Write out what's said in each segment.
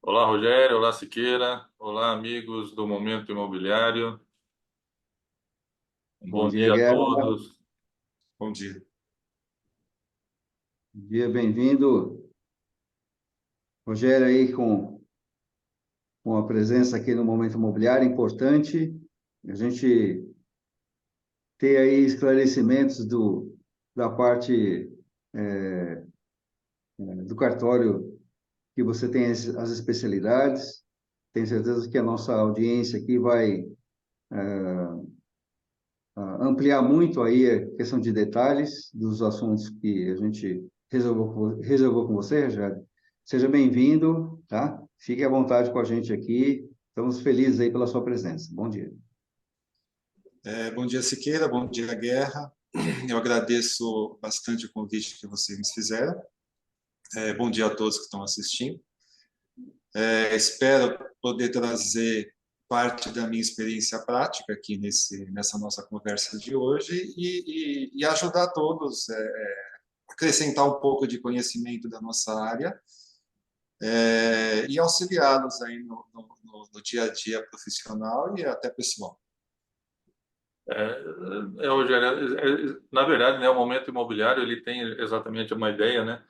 Olá, Rogério. Olá, Siqueira. Olá, amigos do Momento Imobiliário. Um Bom bom dia, dia a Guerra. todos. Bom dia. Bom dia, bem-vindo. Rogério aí com a presença aqui no Momento Imobiliário, importante a gente ter aí esclarecimentos da parte do cartório que você tem as especialidades. Tenho certeza que a nossa audiência aqui vai ampliar muito aí a questão de detalhes dos assuntos que a gente resolveu com você, Rogério. Seja bem-vindo, tá? Fique à vontade com a gente aqui. Estamos felizes aí pela sua presença. Bom dia. Bom dia, Siqueira. Bom dia, Guerra. Eu agradeço bastante o convite que vocês me fizeram. Bom dia a todos que estão assistindo. Espero poder trazer parte da minha experiência prática aqui nessa nossa conversa de hoje e ajudar todos, acrescentar um pouco de conhecimento da nossa área, e auxiliá-los aí no dia a dia profissional e até pessoal. Rogério, na verdade, né, o Momento Imobiliário ele tem exatamente uma ideia, né?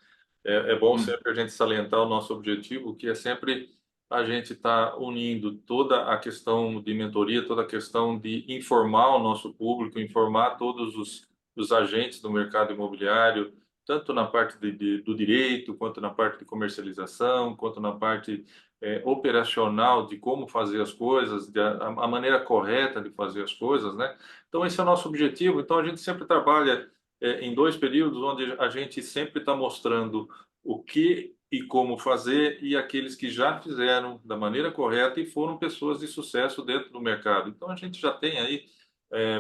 É bom Hum, sempre a gente salientar o nosso objetivo, que é sempre a gente estar unindo toda a questão de mentoria, toda a questão de informar o nosso público, informar todos os agentes do mercado imobiliário, tanto na parte do direito, quanto na parte de comercialização, quanto na parte operacional de como fazer as coisas, a maneira correta de fazer as coisas, né? Então, esse é o nosso objetivo. Então, a gente sempre trabalha em dois períodos, onde a gente sempre está mostrando o que e como fazer, e aqueles que já fizeram da maneira correta e foram pessoas de sucesso dentro do mercado. Então, a gente já tem aí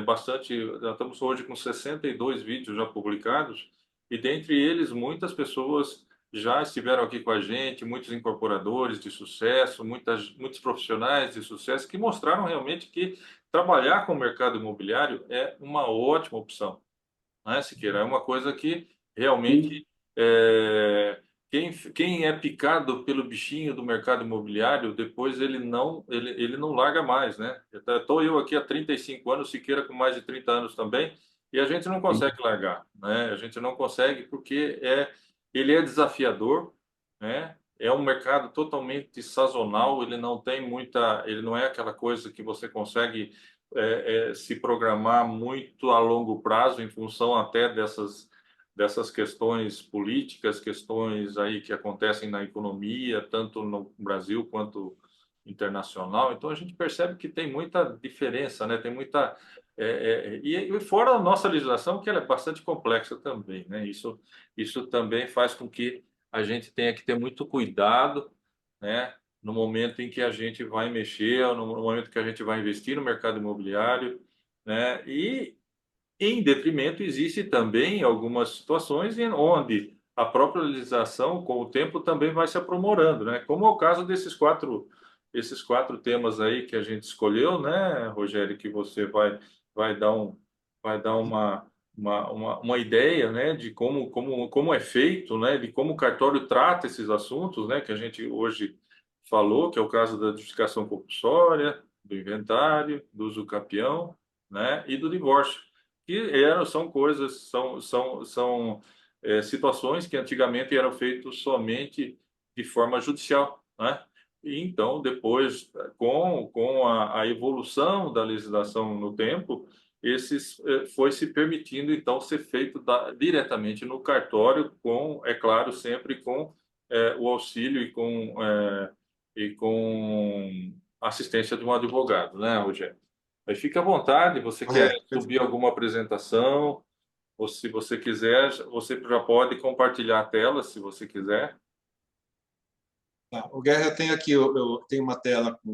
bastante, já estamos hoje com 62 vídeos já publicados, e dentre eles, muitas pessoas já estiveram aqui com a gente, muitos incorporadores de sucesso, muitos profissionais de sucesso que mostraram realmente que trabalhar com o mercado imobiliário é uma ótima opção, né, Siqueira? É uma coisa que Sim, realmente quem é picado pelo bichinho do mercado imobiliário, depois ele não larga mais, né? Estou eu aqui há 35 anos, Siqueira com mais de 30 anos também, e a gente não sim, consegue largar, né? A gente não consegue porque ele é desafiador, né? É um mercado totalmente sazonal, ele não é aquela coisa que você consegue se programar muito a longo prazo em função até dessas questões políticas, questões aí que acontecem na economia, tanto no Brasil quanto internacional. Então a gente percebe que tem muita diferença, né? Tem muita e fora a nossa legislação, que ela é bastante complexa também, né? Isso também faz com que a gente tenha que ter muito cuidado, né? No momento em que a gente vai mexer, no momento que a gente vai investir no mercado imobiliário, né? E em detrimento, existe também algumas situações em onde a própria legislação, com o tempo, também vai se aprimorando, né? Como é o caso esses quatro temas aí que a gente escolheu, né, Rogério, que você vai dar vai dar uma ideia, né, de como é feito, né, de como o cartório trata esses assuntos, né, que a gente hoje falou, que é o caso da justificação compulsória, do inventário, do uso capião, né, e do divórcio que são coisas, situações que antigamente eram feitas somente de forma judicial, né? E então, depois, com a evolução da legislação no tempo, foi se permitindo, então, ser feito diretamente no cartório, é claro, sempre com o auxílio e com assistência de um advogado, né, Rogério? Aí fica à vontade, você quer correto. subir alguma apresentação, ou se você quiser, você já pode compartilhar a tela, se você quiser. Tá. O Guerra, eu tenho aqui, eu tenho uma tela com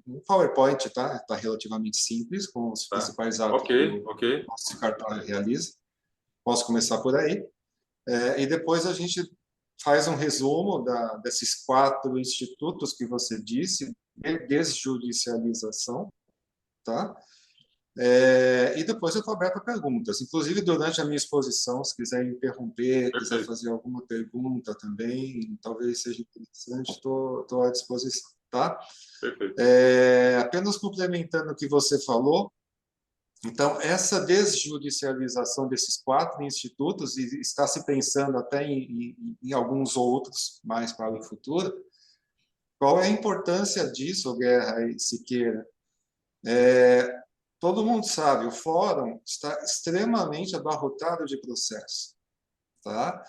um PowerPoint, tá? Está relativamente simples, com os Tá? principais Ok, atos que o ok. nosso cartório realiza. Posso começar por aí. E depois a gente faz um resumo desses quatro institutos que você disse, de desjudicialização, tá? E depois eu estou aberto a perguntas. Inclusive, durante a minha exposição, se quiser interromper, quiser Perfeito, fazer alguma pergunta também, talvez seja interessante, estou à disposição, tá? perfeito. Apenas complementando o que você falou, então, essa desjudicialização desses 4 institutos, e está se pensando até em alguns outros mais para o futuro, qual é a importância disso, Guerra e Siqueira? Todo mundo sabe, o fórum está extremamente abarrotado de processos, tá?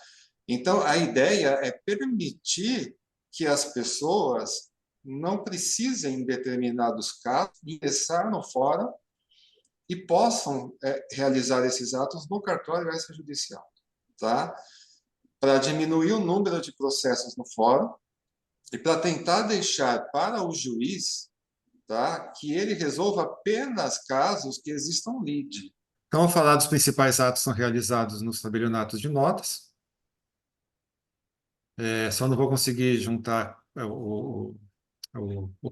Então, a ideia é permitir que as pessoas não precisem, em determinados casos, ingressar no fórum e possam realizar esses atos no cartório extrajudicial, tá? Para diminuir o número de processos no fórum e para tentar deixar para o juiz, tá, que ele resolva apenas casos que existam lide. Então, ao falar dos principais atos que são realizados nos tabelionatos de notas, só não vou conseguir juntar o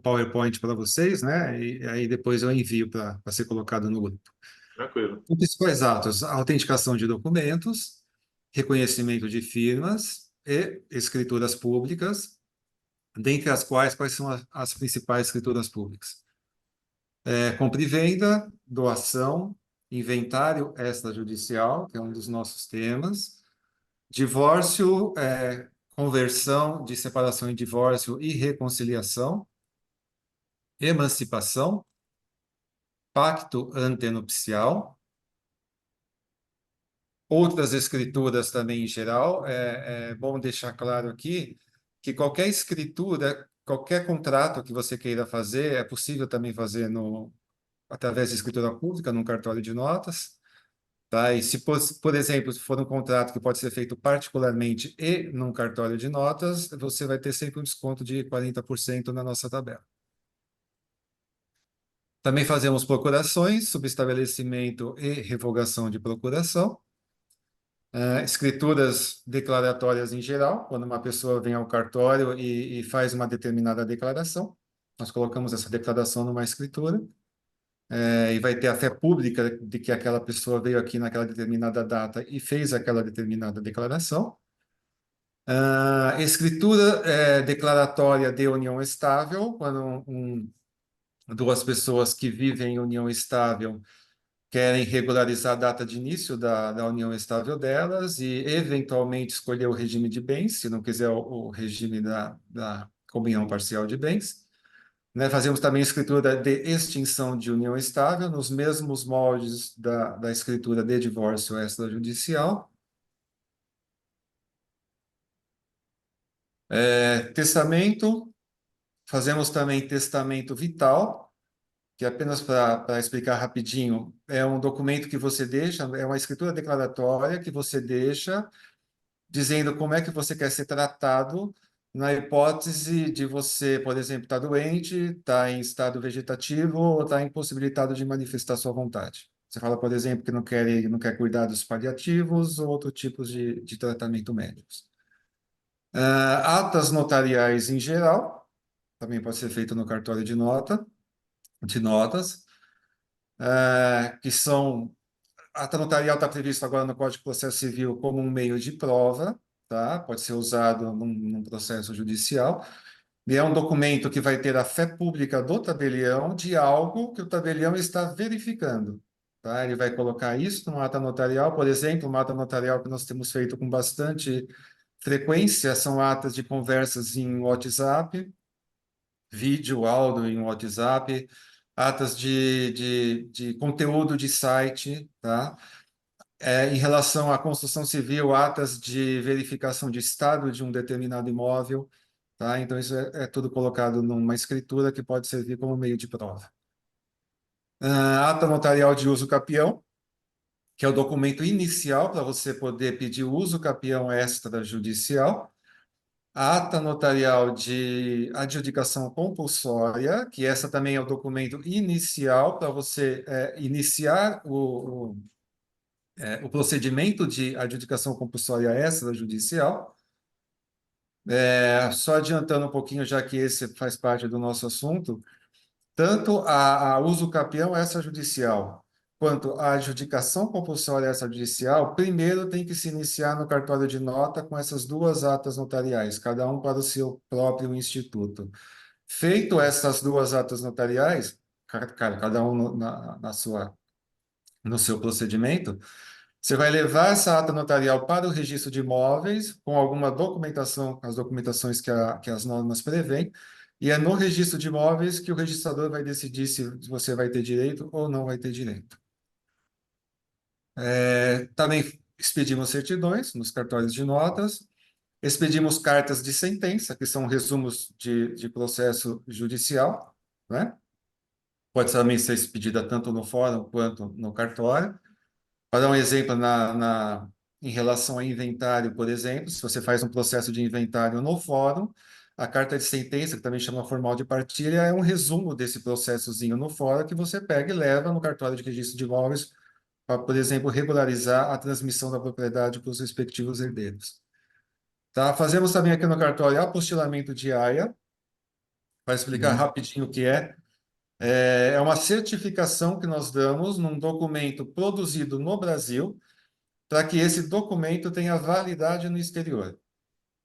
PowerPoint para vocês, né? E aí depois eu envio para ser colocado no grupo. Tranquilo. Os principais atos: autenticação de documentos, reconhecimento de firmas e escrituras públicas, dentre as quais são as principais escrituras públicas? Compra e venda, doação, inventário extrajudicial, que é um dos nossos temas, divórcio, conversão de separação em divórcio e reconciliação, emancipação, pacto antenupcial, outras escrituras também em geral. É bom deixar claro aqui que qualquer escritura, qualquer contrato que você queira fazer, é possível também fazer através de escritura pública, num cartório de notas. Tá? E se, por exemplo, se for um contrato que pode ser feito particularmente e num cartório de notas, você vai ter sempre um desconto de 40% na nossa tabela. Também fazemos procurações, subestabelecimento e revogação de procuração. Escrituras declaratórias em geral, quando uma pessoa vem ao cartório e faz uma determinada declaração, nós colocamos essa declaração numa escritura, e vai ter a fé pública de que aquela pessoa veio aqui naquela determinada data e fez aquela determinada declaração. Escritura declaratória de união estável, quando duas pessoas que vivem em união estável querem regularizar a data de início da união estável delas e, eventualmente, escolher o regime de bens, se não quiser o regime da comunhão parcial de bens. Né? Fazemos também escritura de extinção de união estável, nos mesmos moldes da escritura de divórcio extrajudicial. Testamento, fazemos também testamento vital, que apenas para explicar rapidinho, é um documento que você deixa, é uma escritura declaratória que você deixa dizendo como é que você quer ser tratado na hipótese de você, por exemplo, estar doente, estar em estado vegetativo ou estar impossibilitado de manifestar sua vontade. Você fala, por exemplo, que não quer cuidados paliativos ou outros tipos de tratamento médicos. Atas notariais em geral, também pode ser feito no cartório de notas, que são... A ata notarial está prevista agora no Código de Processo Civil como um meio de prova, tá? Pode ser usado num processo judicial. E é um documento que vai ter a fé pública do tabelião de algo que o tabelião está verificando. Tá? Ele vai colocar isso numa ata notarial, por exemplo, uma ata notarial que nós temos feito com bastante frequência são atas de conversas em WhatsApp, vídeo, áudio em WhatsApp, atas de conteúdo de site, tá? Em relação à construção civil, atas de verificação de estado de um determinado imóvel, tá? Então, isso é tudo colocado numa escritura que pode servir como meio de prova. Ata notarial de uso capião, que é o documento inicial para você poder pedir uso capião extrajudicial. A ata notarial de adjudicação compulsória, que essa também é o documento inicial para você iniciar o procedimento de adjudicação compulsória extrajudicial. Só adiantando um pouquinho, já que esse faz parte do nosso assunto, tanto a uso capião extrajudicial quanto à adjudicação compulsória extrajudicial, primeiro tem que se iniciar no cartório de nota com essas duas atas notariais, cada um para o seu próprio instituto. Feito essas duas atas notariais, cada um no seu procedimento, você vai levar essa ata notarial para o registro de imóveis, com alguma documentação, as documentações que as normas prevêem, e é no registro de imóveis que o registrador vai decidir se você vai ter direito ou não vai ter direito. Também expedimos certidões nos cartórios de notas, expedimos cartas de sentença, que são resumos de processo judicial, né? Pode também ser expedida tanto no fórum quanto no cartório. Para dar um exemplo, em relação a inventário, por exemplo, se você faz um processo de inventário no fórum, a carta de sentença, que também chama formal de partilha, é um resumo desse processozinho no fórum que você pega e leva no cartório de registro de imóveis para, por exemplo, regularizar a transmissão da propriedade para os respectivos herdeiros. Tá? Fazemos também aqui no cartório apostilamento de AIA, para explicar rapidinho o que é. É uma certificação que nós damos num documento produzido no Brasil, para que esse documento tenha validade no exterior.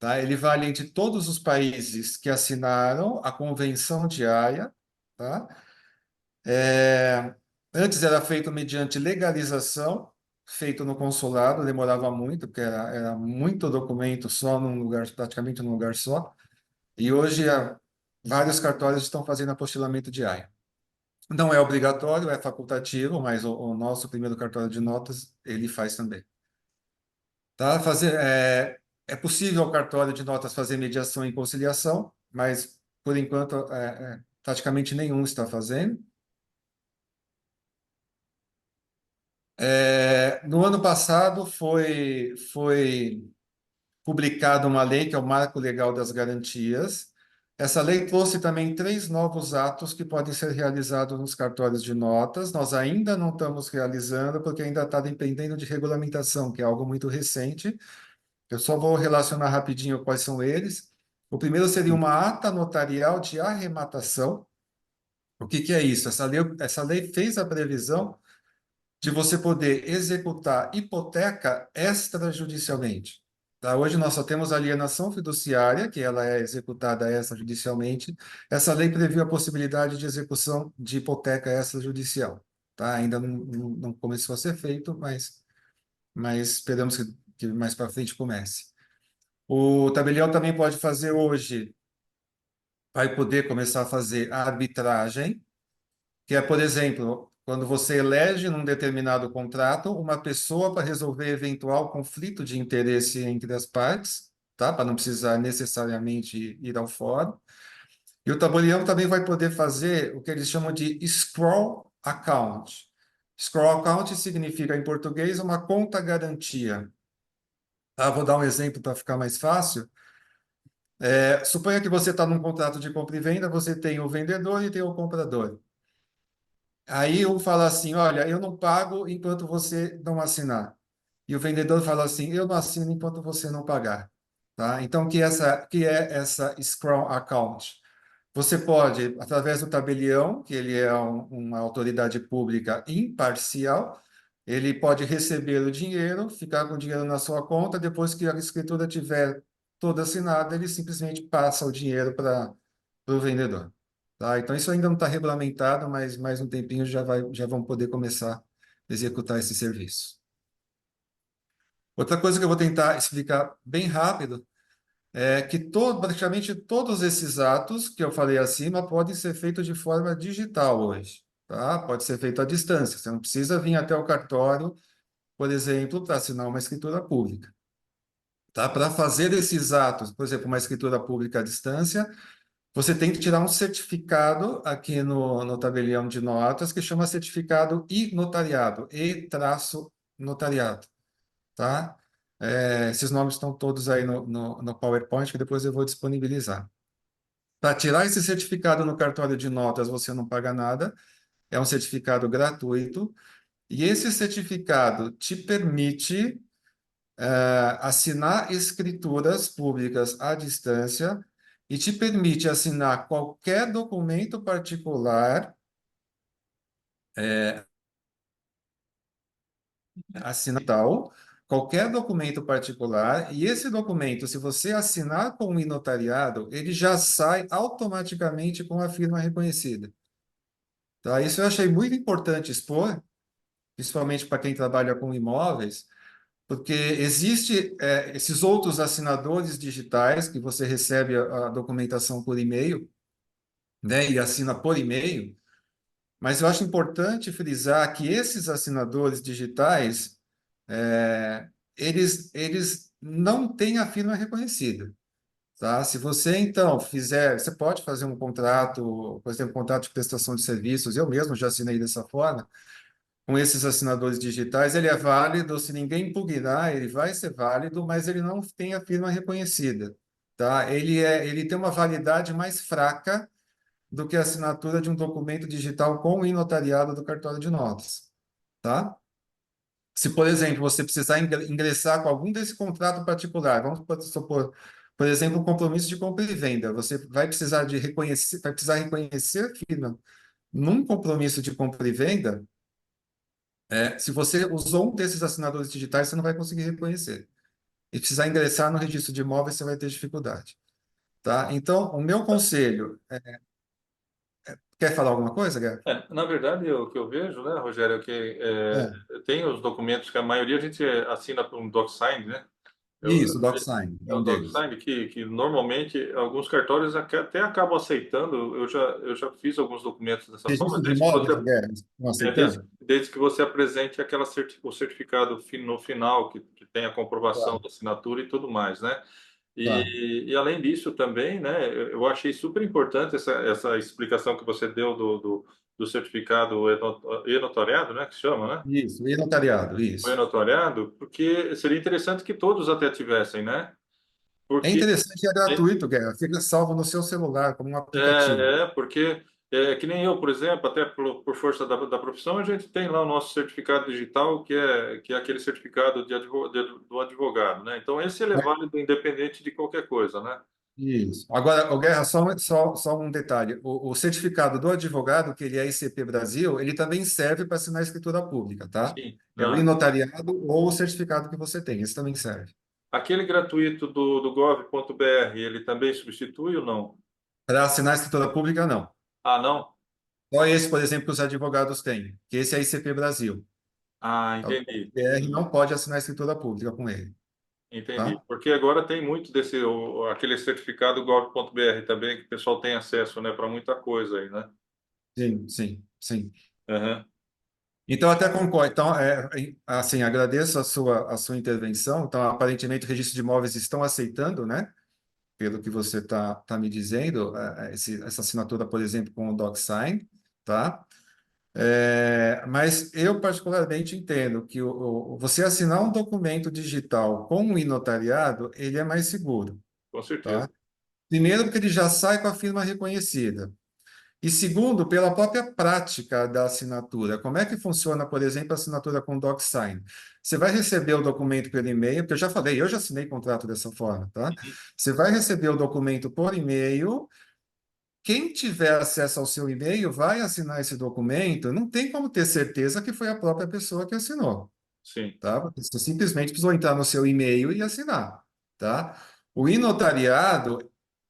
Tá? Ele vale entre todos os países que assinaram a Convenção de Haia. Tá? Antes era feito mediante legalização, feito no consulado, demorava muito, porque era muito documento só num lugar, praticamente num lugar só. E hoje vários cartórios estão fazendo apostilamento de Haia. Não é obrigatório, é facultativo, mas o nosso primeiro cartório de notas, ele faz também. Tá? É possível o cartório de notas fazer mediação e conciliação, mas, por enquanto, praticamente nenhum está fazendo. No ano passado, foi publicada uma lei, que é o Marco Legal das Garantias. Essa lei trouxe também 3 novos atos que podem ser realizados nos cartórios de notas. Nós ainda não estamos realizando, porque ainda está dependendo de regulamentação, que é algo muito recente. Eu só vou relacionar rapidinho quais são eles. O primeiro seria uma ata notarial de arrematação. O que que é isso? Essa lei fez a previsão de você poder executar hipoteca extrajudicialmente. Tá? Hoje nós só temos alienação fiduciária, que ela é executada extrajudicialmente. Essa lei previu a possibilidade de execução de hipoteca extrajudicial. Tá? Ainda não começou a ser feito, mas esperamos que mais para frente comece. O tabelião também pode fazer hoje, vai poder começar a fazer a arbitragem, que é, por exemplo, quando você elege num determinado contrato uma pessoa para resolver eventual conflito de interesse entre as partes, tá? Para não precisar necessariamente ir ao fórum. E o tabelião também vai poder fazer o que eles chamam de scroll account. Scroll account significa, em português, uma conta garantia. Tá? Vou dar um exemplo para ficar mais fácil. Suponha que você está num contrato de compra e venda, você tem o vendedor e tem o comprador. Aí um fala assim, olha, eu não pago enquanto você não assinar. E o vendedor fala assim, eu não assino enquanto você não pagar. Tá? Então, que é essa Scrum Account? Você pode, através do tabelião, que ele é uma autoridade pública imparcial, ele pode receber o dinheiro, ficar com o dinheiro na sua conta, depois que a escritura tiver toda assinada, ele simplesmente passa o dinheiro para o vendedor. Tá? Então, isso ainda não está regulamentado, mas mais um tempinho já vão poder começar a executar esse serviço. Outra coisa que eu vou tentar explicar bem rápido é que praticamente todos esses atos que eu falei acima podem ser feitos de forma digital hoje. Tá? Pode ser feito à distância. Você não precisa vir até o cartório, por exemplo, para assinar uma escritura pública. Tá? Para fazer esses atos, por exemplo, uma escritura pública à distância, você tem que tirar um certificado aqui no tabelião de notas, que chama certificado e-notariado, e-notariado, tá? Esses nomes estão todos aí no PowerPoint, que depois eu vou disponibilizar. Para tirar esse certificado no cartório de notas, você não paga nada, é um certificado gratuito, e esse certificado te permite assinar escrituras públicas à distância e te permite assinar qualquer documento particular Assinar tal, qualquer documento particular, e esse documento, se você assinar com o notariado, ele já sai automaticamente com a firma reconhecida. Tá? Isso eu achei muito importante expor, principalmente para quem trabalha com imóveis, porque existe esses outros assinadores digitais que você recebe a documentação por e-mail, né, e assina por e-mail, mas eu acho importante frisar que esses assinadores digitais, é, eles não têm a firma reconhecida. Tá? Se você, então, fizer, você pode fazer um contrato, por exemplo, um contrato de prestação de serviços, eu mesmo já assinei dessa forma, com esses assinadores digitais, ele é válido, se ninguém impugnar, ele vai ser válido, mas ele não tem a firma reconhecida. Tá? Ele tem uma validade mais fraca do que a assinatura de um documento digital com o notariado do cartório de notas. Tá? Se, por exemplo, você precisar ingressar com algum desse contrato particular, vamos supor, por exemplo, um compromisso de compra e venda, você vai precisar reconhecer a firma num compromisso de compra e venda, se você usou um desses assinadores digitais, você não vai conseguir reconhecer. E precisar ingressar no registro de imóveis, você vai ter dificuldade. Tá? Então, o meu conselho, quer falar alguma coisa, Guilherme? Na verdade, o que eu vejo, né, Rogério, é que É, tem os documentos que a maioria a gente assina por um DocSign, né? isso, o Eu, DocSign é É o um deles. DocSign que normalmente alguns cartórios até acabam aceitando. Eu já fiz alguns documentos dessa forma, Registro de imóveis, Guilherme, estão desde, aceitando? desde que você apresente o certificado no final, que tem a comprovação Tá, da assinatura e tudo mais, né? tá. E além disso também, né, eu achei super importante essa explicação que você deu do certificado e-notariado, né, que se chama, né? Isso, e notariado, O isso. e-notariado, porque seria interessante que todos até tivessem, né? É Porque interessante e é gratuito, Guilherme. Fica salvo no seu celular como um aplicativo. porque que nem eu, por exemplo, até por força da profissão, a gente tem lá o nosso certificado digital, que é aquele certificado do advogado, né? Então, esse ele é Mas- válido independente de qualquer coisa, né? Isso. Agora, o Guerra, só um detalhe. O certificado do advogado, que ele é ICP Brasil, ele também serve para assinar a escritura pública, tá? Sim. É o Ah, notariado ou o certificado que você tem. Esse também serve. aquele gratuito do gov.br, ele também substitui ou não? Para assinar a escritura pública, não. Ah, não? Só esse, por exemplo, que os advogados têm, que esse é ICP Brasil. Ah, O entendi. BR não pode assinar a escritura pública com ele, Entendi. tá? Porque agora tem muito aquele certificado gov.br também, que o pessoal tem acesso, né, para muita coisa aí, né? Sim, sim, sim. Aham. Então, até concordo. Então, assim, agradeço a sua intervenção. Então, aparentemente, o registro de imóveis estão aceitando, né? Pelo que você está me dizendo, essa assinatura, por exemplo, com o DocSign, tá? Mas eu particularmente entendo que você assinar um documento digital com o notariado, ele é mais seguro, Com certeza. tá? Primeiro, porque ele já sai com a firma reconhecida. E segundo, pela própria prática da assinatura. Como é que funciona, por exemplo, a assinatura com DocSign? Você vai receber o documento pelo e-mail, porque eu já falei, eu já assinei contrato dessa forma, tá? Você vai receber o documento por e-mail. Quem tiver acesso ao seu e-mail vai assinar esse documento, não tem como ter certeza que foi a própria pessoa que assinou, Sim, tá? Você simplesmente precisou entrar no seu e-mail e assinar, tá? O notariado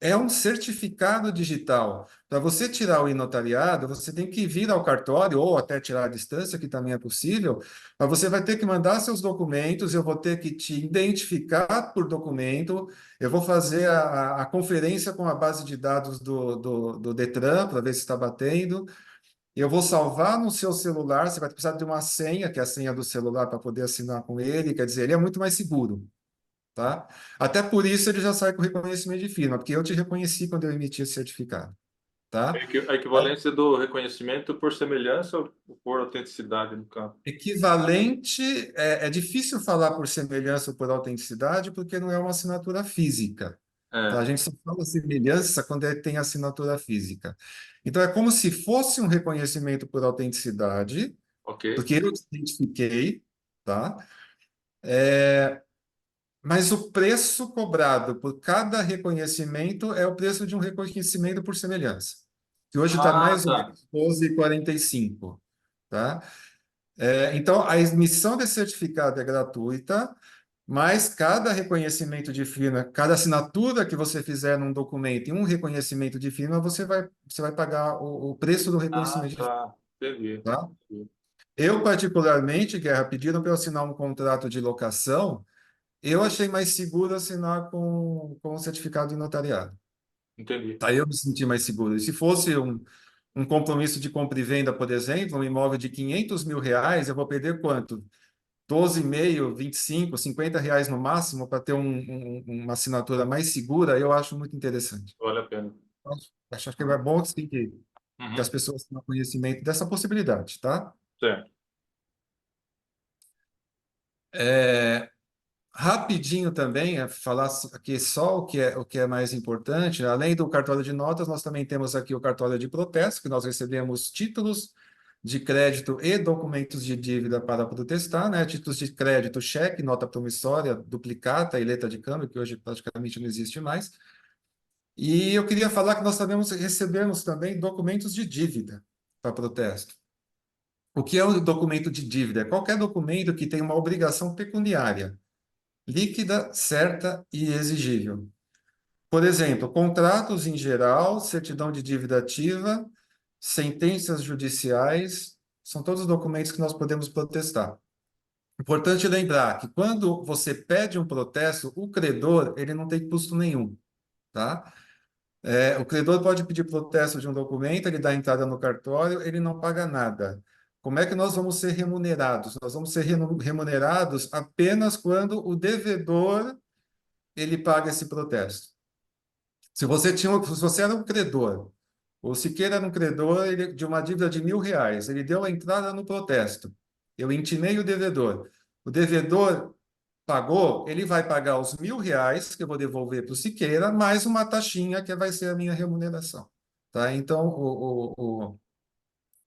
é um certificado digital. Para você tirar o notariado, você tem que vir ao cartório ou até tirar à distância, que também é possível, mas você vai ter que mandar seus documentos, eu vou ter que te identificar por documento, eu vou fazer a conferência com a base de dados do Detran para ver se está batendo. Eu vou salvar no seu celular, você vai precisar de uma senha, que é a senha do celular, para poder assinar com ele. Quer dizer, ele é muito mais seguro, tá? Até por isso ele já sai com reconhecimento de firma, porque eu te reconheci quando eu emiti esse certificado, tá? a equivalência do reconhecimento por semelhança ou por autenticidade, no caso. Equivalente, é difícil falar por semelhança ou por autenticidade, porque não é uma assinatura física. Tá? É, A gente só fala semelhança quando tem assinatura física. Então, é como se fosse um reconhecimento por autenticidade, ok. porque eu te identifiquei, tá? Mas o preço cobrado por cada reconhecimento é o preço de um reconhecimento por semelhança, que hoje está Ah, mais ou tá. menos 12,45, tá? Então, a emissão desse certificado é gratuita, mas cada reconhecimento de firma, cada assinatura que você fizer num documento e um reconhecimento de firma, você vai pagar o preço do Ah, reconhecimento de firma, tá. Entendi. tá? Eu, particularmente, Guerra, pediram para eu assinar um contrato de locação, eu achei mais seguro assinar com o certificado de notariado. Entendi. Tá, eu me senti mais seguro. E se fosse um compromisso de compra e venda, por exemplo, um imóvel de R$ 500.000, eu vou perder quanto? 12,5, 25, R$ 50 no máximo para ter uma assinatura mais segura, eu acho muito interessante. Vale a pena. Acho que é bom sim, que as Uhum. pessoas tenham conhecimento dessa possibilidade, tá? Certo. Rapidinho também, falar aqui só o que é mais importante, além do cartório de notas, nós também temos aqui o cartório de protesto, que nós recebemos títulos de crédito e documentos de dívida para protestar, né? Títulos de crédito, cheque, nota promissória, duplicata e letra de câmbio, que hoje praticamente não existe mais. E eu queria falar que nós recebemos também documentos de dívida para protesto. O que é um documento de dívida? É qualquer documento que tem uma obrigação pecuniária líquida, certa e exigível. Por exemplo, contratos em geral, certidão de dívida ativa, sentenças judiciais, são todos documentos que nós podemos protestar. Importante lembrar que quando você pede um protesto, o credor, ele não tem custo nenhum, tá? O credor pode pedir protesto de um documento, ele dá entrada no cartório, ele não paga nada. Como é que nós vamos ser remunerados? Nós vamos ser remunerados apenas quando o devedor ele paga esse protesto. Se você era um credor, o Siqueira era um credor de uma dívida de R$ 1.000, ele deu a entrada no protesto. Eu intimei o devedor pagou, ele vai pagar os R$ 1.000 que eu vou devolver para o Siqueira, mais uma taxinha que vai ser a minha remuneração. Tá? Então,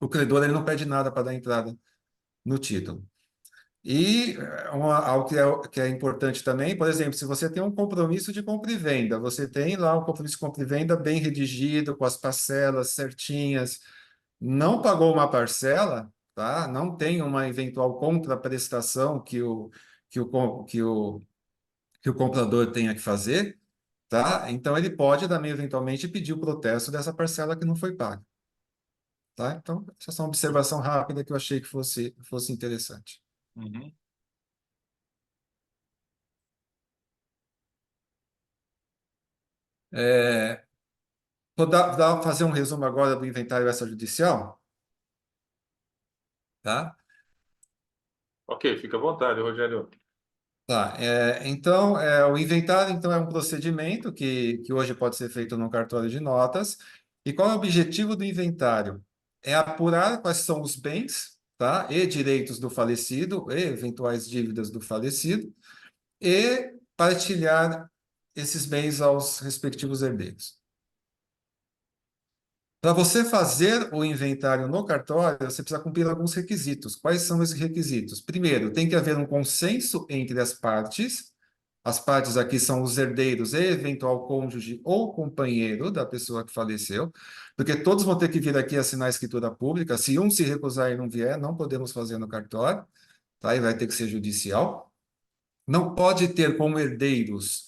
o credor ele não pede nada para dar entrada no título. E algo que é importante também, por exemplo, se você tem um compromisso de compra e venda, você tem lá um compromisso de compra e venda bem redigido, com as parcelas certinhas, não pagou uma parcela, tá? Não tem uma eventual contraprestação que o, com- que o comprador tenha que fazer, tá? Então ele pode também eventualmente pedir o protesto dessa parcela que não foi paga, tá? Então, essa é só uma observação rápida que eu achei que fosse interessante. Uhum. Fazer um resumo agora do inventário extrajudicial, tá? Ok, fica à vontade, Rogério. Tá, então, o inventário então, é um procedimento que hoje pode ser feito no cartório de notas. E qual é o objetivo do inventário? É apurar quais são os bens, tá? E direitos do falecido, e eventuais dívidas do falecido, e partilhar esses bens aos respectivos herdeiros. Para você fazer o inventário no cartório, você precisa cumprir alguns requisitos. Quais são esses requisitos? Primeiro, tem que haver um consenso entre as partes. As partes aqui são os herdeiros e eventual cônjuge ou companheiro da pessoa que faleceu, porque todos vão ter que vir aqui assinar a escritura pública. Se um se recusar e não vier, não podemos fazer no cartório, tá? E vai ter que ser judicial. Não pode ter como herdeiros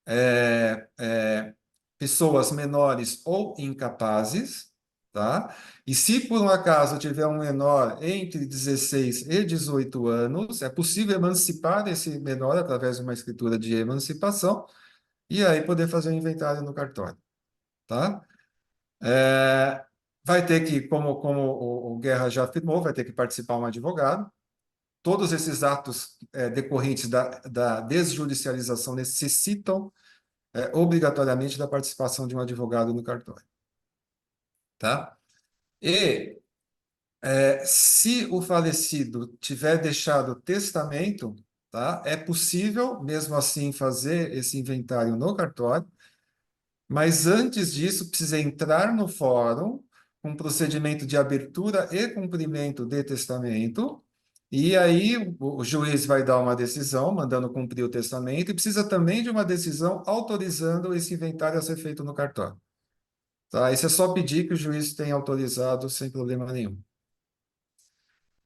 é, é, pessoas menores ou incapazes, tá? E se por um acaso tiver um menor entre 16 e 18 anos, é possível emancipar esse menor através de uma escritura de emancipação e aí poder fazer o inventário no cartório, tá? Vai ter que, como o Guerra já afirmou, vai ter que participar um advogado. Todos esses atos decorrentes da desjudicialização necessitam obrigatoriamente da participação de um advogado no cartório, tá? E se o falecido tiver deixado testamento, tá? É possível, mesmo assim, fazer esse inventário no cartório, mas antes disso precisa entrar no fórum com um procedimento de abertura e cumprimento de testamento. E aí o juiz vai dar uma decisão, mandando cumprir o testamento, e precisa também de uma decisão autorizando esse inventário a ser feito no cartório. Tá? Isso é só pedir que o juiz tenha autorizado sem problema nenhum.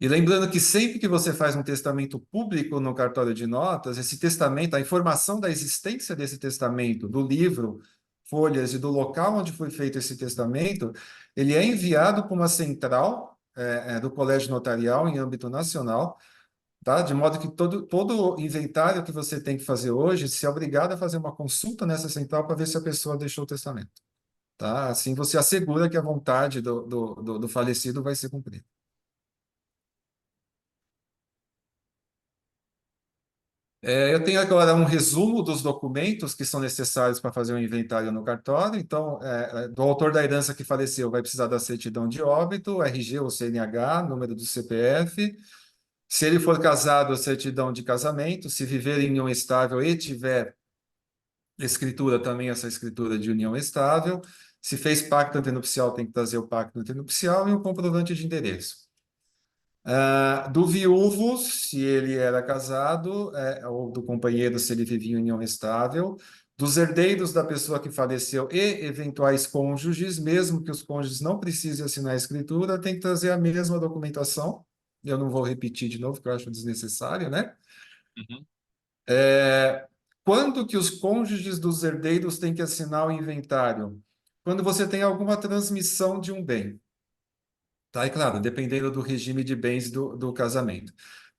E lembrando que sempre que você faz um testamento público no cartório de notas, esse testamento, a informação da existência desse testamento, do livro, folhas e do local onde foi feito esse testamento, ele é enviado para uma central do Colégio Notarial em âmbito nacional, tá? De modo que todo inventário que você tem que fazer hoje, se é obrigado a fazer uma consulta nessa central para ver se a pessoa deixou o testamento, tá? Assim você assegura que a vontade do falecido vai ser cumprida. Eu tenho agora um resumo dos documentos que são necessários para fazer o inventário no cartório. Então, do autor da herança que faleceu, vai precisar da certidão de óbito, RG ou CNH, número do CPF. Se ele for casado, a certidão de casamento. Se viver em união estável e tiver escritura, também essa escritura de união estável. Se fez pacto antenupcial, tem que trazer o pacto antenupcial e o comprovante de endereço. Do viúvo, se ele era casado, ou do companheiro, se ele vivia em união estável, dos herdeiros da pessoa que faleceu e eventuais cônjuges, mesmo que os cônjuges não precisem assinar a escritura, tem que trazer a mesma documentação. Eu não vou repetir de novo, porque eu acho desnecessário, né? Uhum. Quando que os cônjuges dos herdeiros têm que assinar o inventário? Quando você tem alguma transmissão de um bem. Tá? E claro, dependendo do regime de bens do casamento.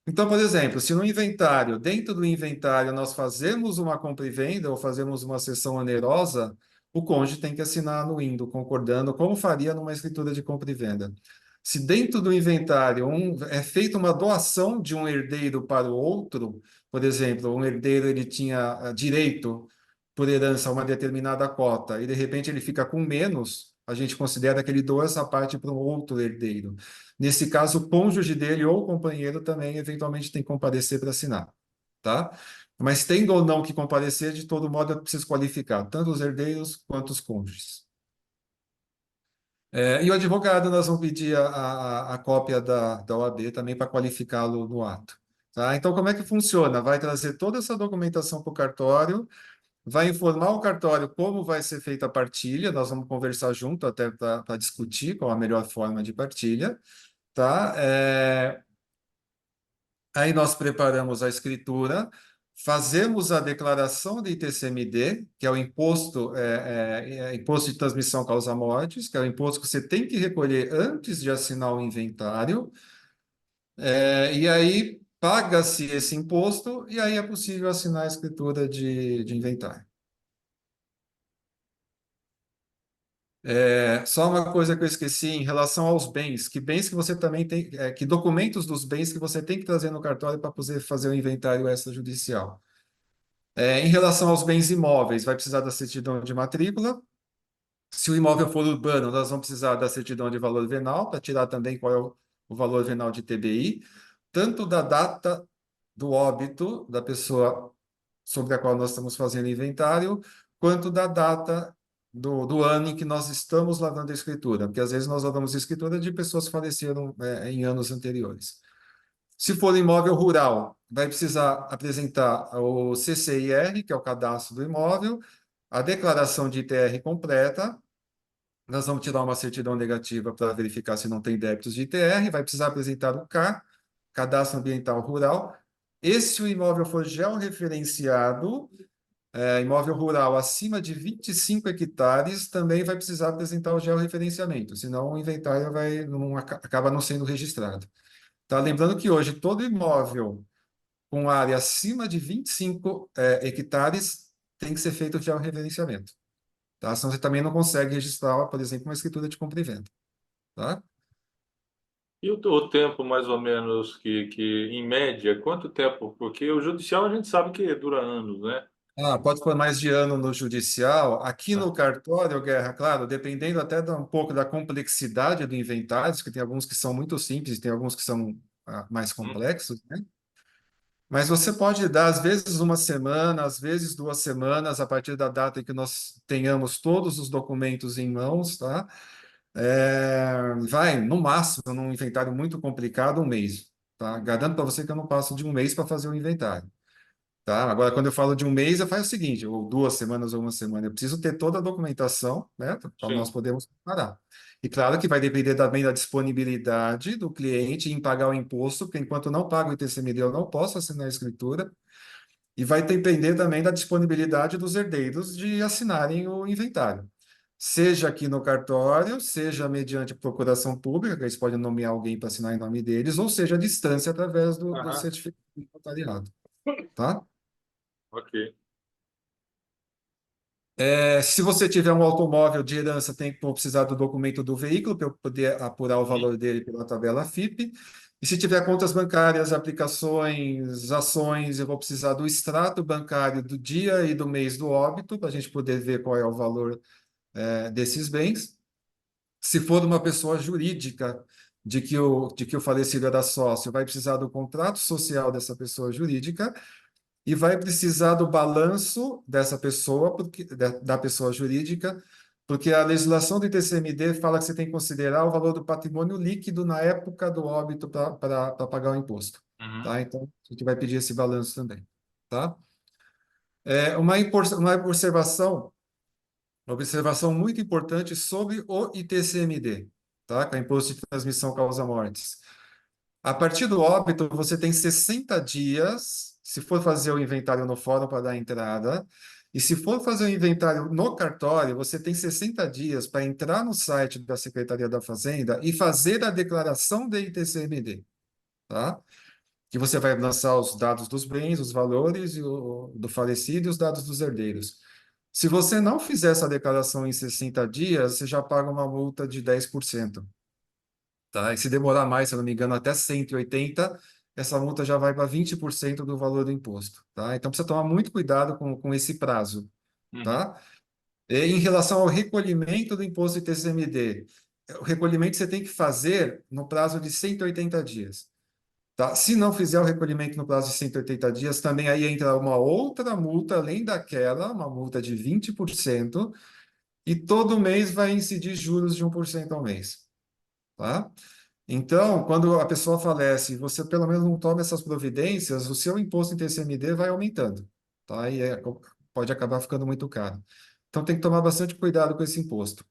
Então, por exemplo, se no inventário, dentro do inventário, nós fazemos uma compra e venda ou fazemos uma cessão onerosa, o cônjuge tem que assinar no indo, concordando, como faria numa escritura de compra e venda. Se dentro do inventário é feita uma doação de um herdeiro para o outro, por exemplo, um herdeiro ele tinha direito por herança a uma determinada cota e de repente ele fica com menos, a gente considera que ele doa essa parte para um outro herdeiro. Nesse caso, o cônjuge dele ou o companheiro também eventualmente tem que comparecer para assinar, tá? Mas tendo ou não que comparecer, de todo modo é preciso qualificar tanto os herdeiros quanto os cônjuges. E o advogado, nós vamos pedir a cópia da OAB também para qualificá-lo no ato. Tá? Então, como é que funciona? Vai trazer toda essa documentação para o cartório, vai informar o cartório como vai ser feita a partilha, nós vamos conversar junto até para discutir qual a melhor forma de partilha. Tá? Aí nós preparamos a escritura, fazemos a declaração de ITCMD, que é o imposto de transmissão causa mortes, que é o imposto que você tem que recolher antes de assinar o inventário, e aí paga-se esse imposto, e aí é possível assinar a escritura de inventário. Só uma coisa que eu esqueci em relação aos bens que você também tem, que documentos dos bens que você tem que trazer no cartório para poder fazer o inventário extrajudicial. Em relação aos bens imóveis, vai precisar da certidão de matrícula. Se o imóvel for urbano, nós vamos precisar da certidão de valor venal, para tirar também qual é o valor venal de TBI, tanto da data do óbito da pessoa sobre a qual nós estamos fazendo inventário, quanto da data do ano em que nós estamos lavando a escritura, porque às vezes nós lavamos a escritura de pessoas que faleceram em anos anteriores. Se for imóvel rural, vai precisar apresentar o CCIR, que é o cadastro do imóvel, a declaração de ITR completa. Nós vamos tirar uma certidão negativa para verificar se não tem débitos de ITR. Vai precisar apresentar o CAR, Cadastro Ambiental Rural. E se o imóvel for georreferenciado, imóvel rural acima de 25 hectares, também vai precisar apresentar o georreferenciamento, senão o inventário acaba não sendo registrado. Tá? Lembrando que hoje todo imóvel com área acima de 25 hectares tem que ser feito o georreferenciamento. Tá? Senão você também não consegue registrar, por exemplo, uma escritura de compra e venda. Tá? E o tempo, mais ou menos, em média, quanto tempo? Porque o judicial a gente sabe que dura anos, né? Pode pôr mais de ano no judicial. Aqui Ah, no cartório, Guerra, claro, dependendo até um pouco da complexidade do inventário, que tem alguns que são muito simples e tem alguns que são mais hum. complexos, né? Mas você pode dar, às vezes, uma semana, às vezes 2 semanas, a partir da data em que nós tenhamos todos os documentos em mãos, tá? Vai, no máximo, num inventário muito complicado, um mês, tá? Garanto para você que eu não passo de um mês para fazer o inventário. Tá? Agora, quando eu falo de um mês, eu faço o seguinte, ou 2 semanas ou uma semana. Eu preciso ter toda a documentação, né, para nós Sim. podermos comparar. E claro que vai depender também da disponibilidade do cliente em pagar o imposto, porque enquanto não paga o ITCMD, eu não posso assinar a escritura. E vai depender também da disponibilidade dos herdeiros de assinarem o inventário. Seja aqui no cartório, seja mediante procuração pública, que eles podem nomear alguém para assinar em nome deles, ou seja à distância através do Aham. certificado de notariado, tá? Ok. Se você tiver um automóvel de herança, tem que precisar do documento do veículo para eu poder apurar o Sim. valor dele pela tabela FIPE. E se tiver contas bancárias, aplicações, ações, eu vou precisar do extrato bancário do dia e do mês do óbito, para a gente poder ver qual é o valor, desses bens. Se for uma pessoa jurídica de que o falecido era sócio, vai precisar do contrato social dessa pessoa jurídica e vai precisar do balanço dessa pessoa, da pessoa jurídica, porque a legislação do ITCMD fala que você tem que considerar o valor do patrimônio líquido na época do óbito para pagar o imposto. Uhum. Tá? Então, a gente vai pedir esse balanço também. Tá? Uma observação muito importante sobre o ITCMD, tá? Que é o Imposto de Transmissão Causa-Mortes. A partir do óbito, você tem 60 dias, se for fazer o inventário no fórum para dar entrada, e se for fazer o inventário no cartório, você tem 60 dias para entrar no site da Secretaria da Fazenda e fazer a declaração de ITCMD, tá? Que você vai lançar os dados dos bens, os valores do falecido e os dados dos herdeiros. Se você não fizer essa declaração em 60 dias, você já paga uma multa de 10%. Tá? E se demorar mais, se eu não me engano, até 180, essa multa já vai para 20% do valor do imposto. Tá? Então precisa tomar muito cuidado com esse prazo. Uhum. Tá? E em relação ao recolhimento do imposto ITCMD, o recolhimento você tem que fazer no prazo de 180 dias. Tá? Se não fizer o recolhimento no prazo de 180 dias, também aí entra uma outra multa, além daquela, uma multa de 20%, e todo mês vai incidir juros de 1% ao mês. Tá? Então, quando a pessoa falece, você pelo menos não toma essas providências, o seu imposto em TCMD vai aumentando, tá? E pode acabar ficando muito caro. Então, tem que tomar bastante cuidado com esse imposto.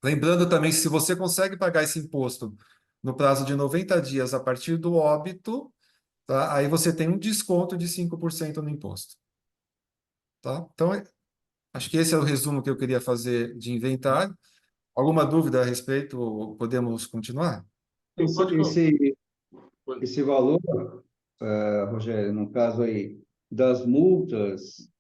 Lembrando também, se você consegue pagar esse imposto no prazo de 90 dias a partir do óbito, tá? Aí você tem um desconto de 5% no imposto, tá? Então, acho que esse é o resumo que eu queria fazer de inventário. Alguma dúvida a respeito? Podemos continuar? Sim, Esse, pode, esse, pode. esse valor, Rogério, no caso aí das multas,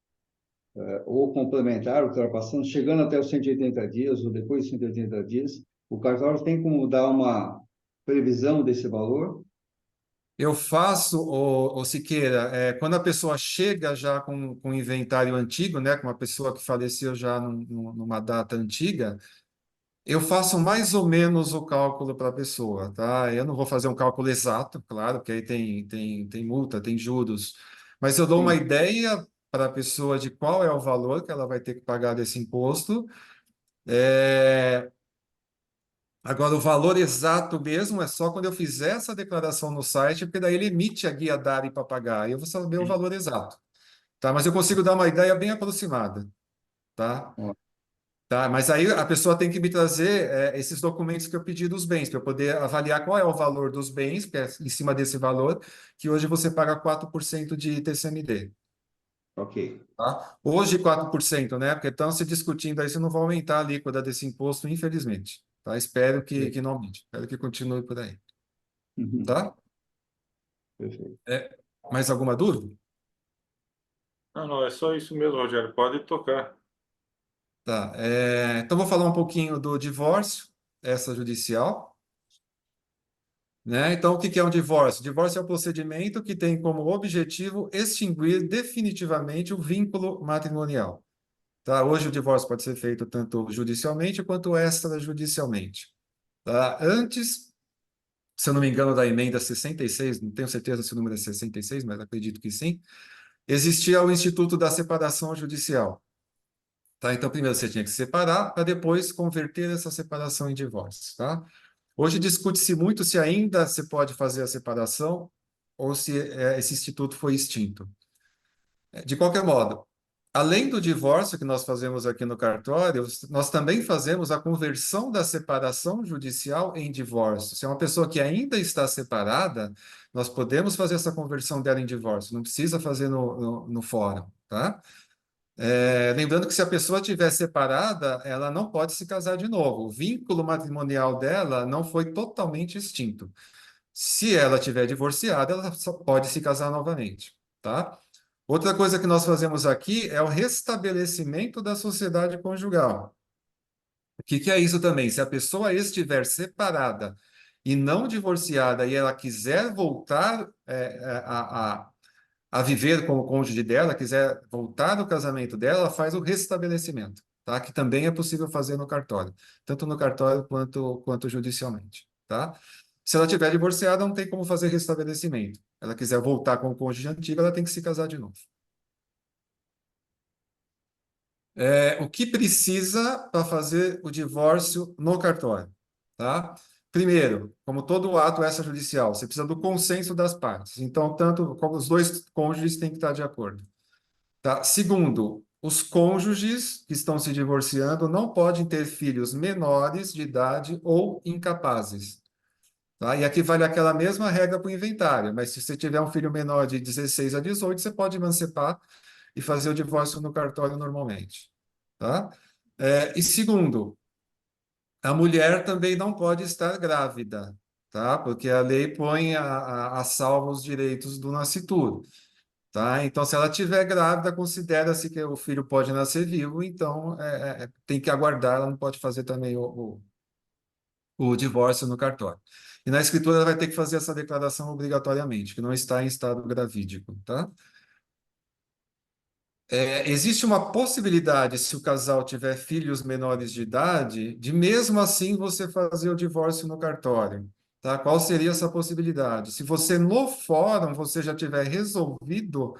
ou complementar, ultrapassando, chegando até os 180 dias, ou depois de 180 dias, o cartório tem como dar uma previsão desse valor? Eu faço, o Siqueira, quando a pessoa chega já com inventário antigo, né, com uma pessoa que faleceu já numa data antiga, eu faço mais ou menos o cálculo para a pessoa, tá? Eu não vou fazer um cálculo exato, claro, porque aí tem multa, tem juros, mas eu dou uma Sim. ideia para a pessoa de qual é o valor que ela vai ter que pagar desse imposto. É, Agora, o valor exato mesmo é só quando eu fizer essa declaração no site, porque daí ele emite a guia DARI para pagar, e eu vou saber o Sim. valor exato, tá? Mas eu consigo dar uma ideia bem aproximada, tá? Ó, Tá? Mas aí a pessoa tem que me trazer esses documentos que eu pedi dos bens, para eu poder avaliar qual é o valor dos bens, que é em cima desse valor, que hoje você paga 4% de TCMD. ok. Tá? Hoje 4%, né? Porque estão se discutindo aí se não vai aumentar a alíquota desse imposto, infelizmente. Tá? Espero que não aumente, espero que continue por aí. Uhum. Tá? Perfeito. Mais alguma dúvida? Não, não, é só isso mesmo, Rogério. Pode tocar. Tá. Então, vou falar um pouquinho do divórcio extrajudicial, né? Então, o que que é um divórcio? Divórcio é um procedimento que tem como objetivo extinguir definitivamente o vínculo matrimonial. Tá? Hoje, o divórcio pode ser feito tanto judicialmente quanto extrajudicialmente. Tá? Antes, se eu não me engano, da emenda 66, não tenho certeza se o número é 66, mas acredito que sim, existia o Instituto da Separação Judicial. Tá? Então, primeiro você tinha que separar, para depois converter essa separação em divórcio. Tá? Hoje discute-se muito se ainda se pode fazer a separação ou se esse instituto foi extinto. De qualquer modo, além do divórcio que nós fazemos aqui no cartório, nós também fazemos a conversão da separação judicial em divórcio. Se é uma pessoa que ainda está separada, nós podemos fazer essa conversão dela em divórcio, não precisa fazer no fórum, tá? Lembrando que se a pessoa estiver separada, ela não pode se casar de novo. O vínculo matrimonial dela não foi totalmente extinto. Se ela estiver divorciada, ela só pode se casar novamente, tá? Outra coisa que nós fazemos aqui é o restabelecimento da sociedade conjugal. O que que é isso também? Se a pessoa estiver separada e não divorciada e ela quiser voltar a viver com o cônjuge dela, quiser voltar no casamento dela, ela faz o restabelecimento, tá? Que também é possível fazer no cartório, tanto no cartório quanto judicialmente, tá? Se ela estiver divorciada, não tem como fazer restabelecimento. Ela quiser voltar com o cônjuge antigo, ela tem que se casar de novo. O que precisa para fazer o divórcio no cartório, tá? Primeiro, como todo ato extrajudicial, você precisa do consenso das partes. Então, tanto como os dois cônjuges têm que estar de acordo, tá? Segundo, os cônjuges que estão se divorciando não podem ter filhos menores de idade ou incapazes, tá? E aqui vale aquela mesma regra para o inventário, mas se você tiver um filho menor de 16 a 18, você pode emancipar e fazer o divórcio no cartório normalmente, tá? E segundo, a mulher também não pode estar grávida, tá? Porque a lei põe a salvo os direitos do nascituro, tá? Então, se ela estiver grávida, considera-se que o filho pode nascer vivo, então tem que aguardar, ela não pode fazer também o divórcio no cartório. E na escritura ela vai ter que fazer essa declaração obrigatoriamente, que não está em estado gravídico, tá? Existe uma possibilidade, se o casal tiver filhos menores de idade, de mesmo assim você fazer o divórcio no cartório, tá? Qual seria essa possibilidade? Se você no fórum você já tiver resolvido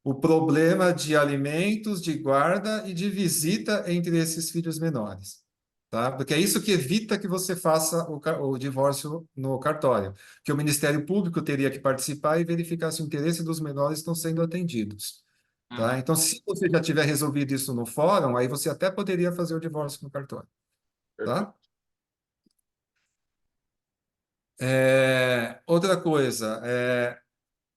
o problema de alimentos, de guarda e de visita entre esses filhos menores, tá? Porque é isso que evita que você faça o divórcio no cartório, que o Ministério Público teria que participar e verificar se o interesse dos menores estão sendo atendidos. Tá? Uhum. Então, se você já tiver resolvido isso no fórum, aí você até poderia fazer o divórcio no cartório, Perfeito. tá? Outra coisa,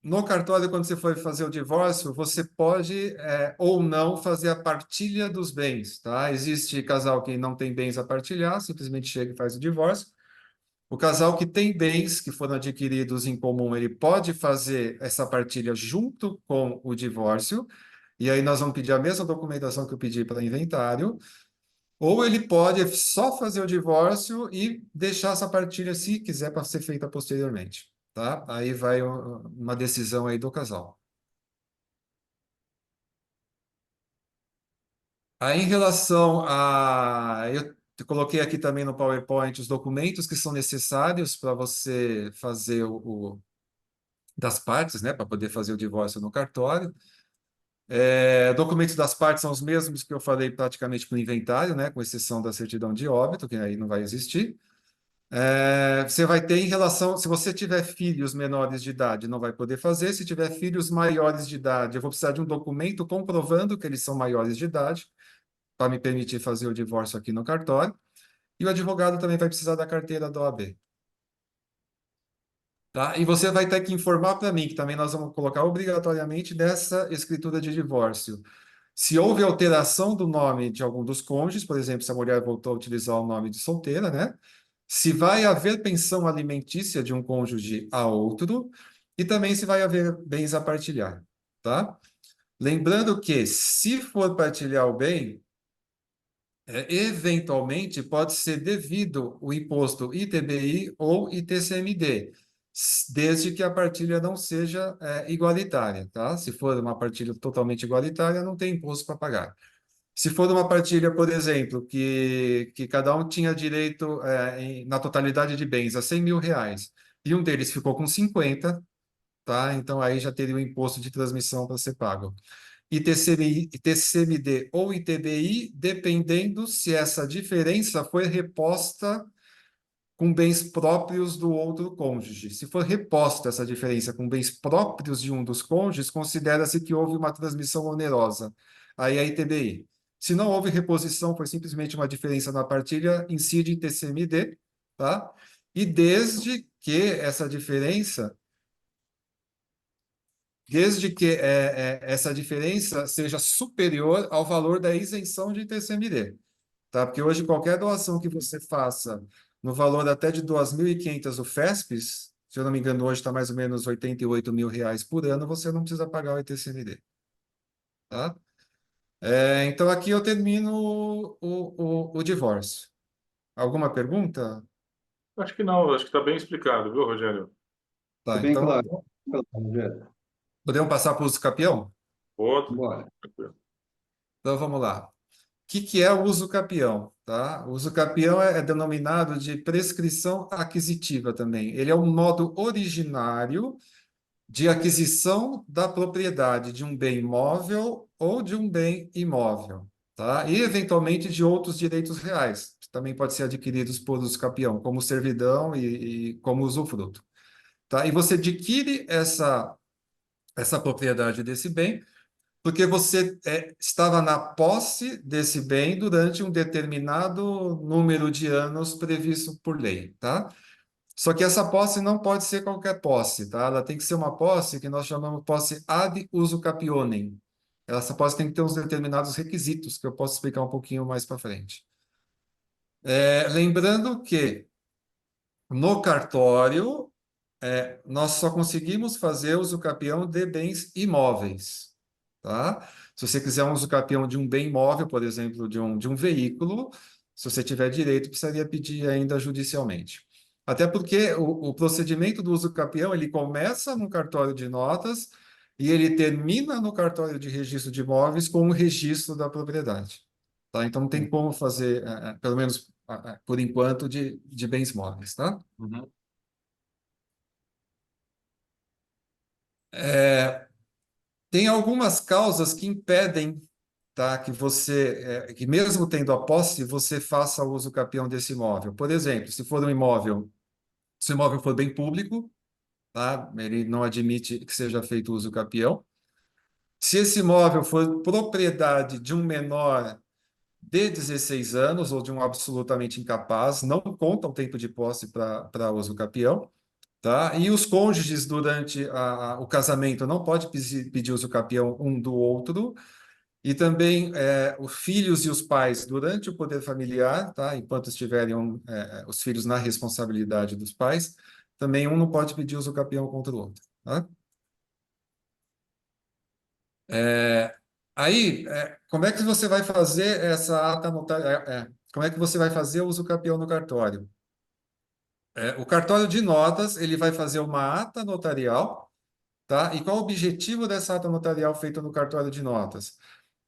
no cartório, quando você for fazer o divórcio, você pode ou não fazer a partilha dos bens, tá? Existe casal que não tem bens a partilhar, simplesmente chega e faz o divórcio. O casal que tem bens que foram adquiridos em comum, ele pode fazer essa partilha junto com o divórcio, e aí nós vamos pedir a mesma documentação que eu pedi para inventário, ou ele pode só fazer o divórcio e deixar essa partilha, se quiser, para ser feita posteriormente, tá? Aí vai uma decisão aí do casal. Aí, em relação a... Eu coloquei aqui também no PowerPoint os documentos que são necessários para você fazer das partes, né, para poder fazer o divórcio no cartório. Documentos das partes são os mesmos que eu falei praticamente para o inventário, né, com exceção da certidão de óbito, que aí não vai existir. Você vai ter em relação, se você tiver filhos menores de idade, não vai poder fazer. Se tiver filhos maiores de idade, eu vou precisar de um documento comprovando que eles são maiores de idade, para me permitir fazer o divórcio aqui no cartório. E o advogado também vai precisar da carteira da OAB. Tá? E você vai ter que informar para mim, que também nós vamos colocar obrigatoriamente nessa escritura de divórcio. Se houve alteração do nome de algum dos cônjuges, por exemplo, se a mulher voltou a utilizar o nome de solteira, né? Se vai haver pensão alimentícia de um cônjuge a outro, e também se vai haver bens a partilhar, tá? Lembrando que, se for partilhar o bem, eventualmente pode ser devido o imposto ITBI ou ITCMD, desde que a partilha não seja igualitária, tá? Se for uma partilha totalmente igualitária, não tem imposto para pagar. Se for uma partilha, por exemplo, que cada um tinha direito na totalidade de bens a 100 mil reais, e um deles ficou com 50, tá? Então aí já teria o imposto de transmissão para ser pago. ITCMI, ITCMD ou ITBI, dependendo se essa diferença foi reposta com bens próprios do outro cônjuge. Se for reposta essa diferença com bens próprios de um dos cônjuges, considera-se que houve uma transmissão onerosa. Aí é ITBI. Se não houve reposição, foi simplesmente uma diferença na partilha, incide em TCMD, tá? E desde que essa diferença seja superior ao valor da isenção de ITCMD, tá? Porque hoje qualquer doação que você faça no valor até de 2.500 UFESPs, se eu não me engano, hoje está mais ou menos R$ 88.000 por ano, você não precisa pagar o ITCMD, tá? Então aqui eu termino o divórcio. Alguma pergunta? Acho que não, acho que está bem explicado, viu, Rogério? Foi Tá, bem então claro. Rogério. podemos passar para o uso capião? Outro. Bora. Então vamos lá. O que é o uso capião? Tá? O uso capião é denominado de prescrição aquisitiva também. Ele é um modo originário de aquisição da propriedade de um bem móvel ou de um bem imóvel, tá? E, eventualmente, de outros direitos reais, que também podem ser adquiridos por uso capião, como servidão e como usufruto, tá? E você adquire essa propriedade desse bem porque você estava na posse desse bem durante um determinado número de anos previsto por lei, tá? Só que essa posse não pode ser qualquer posse, tá? Ela tem que ser uma posse que nós chamamos posse ad uso capionem. Essa posse tem que ter uns determinados requisitos que eu posso explicar um pouquinho mais para frente. Lembrando que no cartório nós só conseguimos fazer uso capião de bens imóveis, tá? Se você quiser um uso capião de um bem imóvel, por exemplo, de um veículo, se você tiver direito, precisaria pedir ainda judicialmente. Até porque o procedimento do uso capião, ele começa no cartório de notas e ele termina no cartório de registro de imóveis com o registro da propriedade, tá? Então não tem como fazer, pelo menos por enquanto, de bens móveis, tá? Uhum. Tem algumas causas que impedem, tá, que mesmo tendo a posse, você faça o uso capião desse imóvel. Por exemplo, se for um imóvel, se o imóvel for bem público, tá, ele não admite que seja feito uso capião. Se esse imóvel for propriedade de um menor de 16 anos ou de um absolutamente incapaz, não conta o tempo de posse para uso capião. Tá? E os cônjuges, durante o casamento, não pode pedir uso capião um do outro. E também os filhos e os pais, durante o poder familiar, tá? Enquanto estiverem os filhos na responsabilidade dos pais, também um não pode pedir uso capião contra o outro. Tá? Aí, como é que você vai fazer essa ata notarial? Como é que você vai fazer o uso capião no cartório? O cartório de notas, ele vai fazer uma ata notarial, tá? E qual o objetivo dessa ata notarial feita no cartório de notas?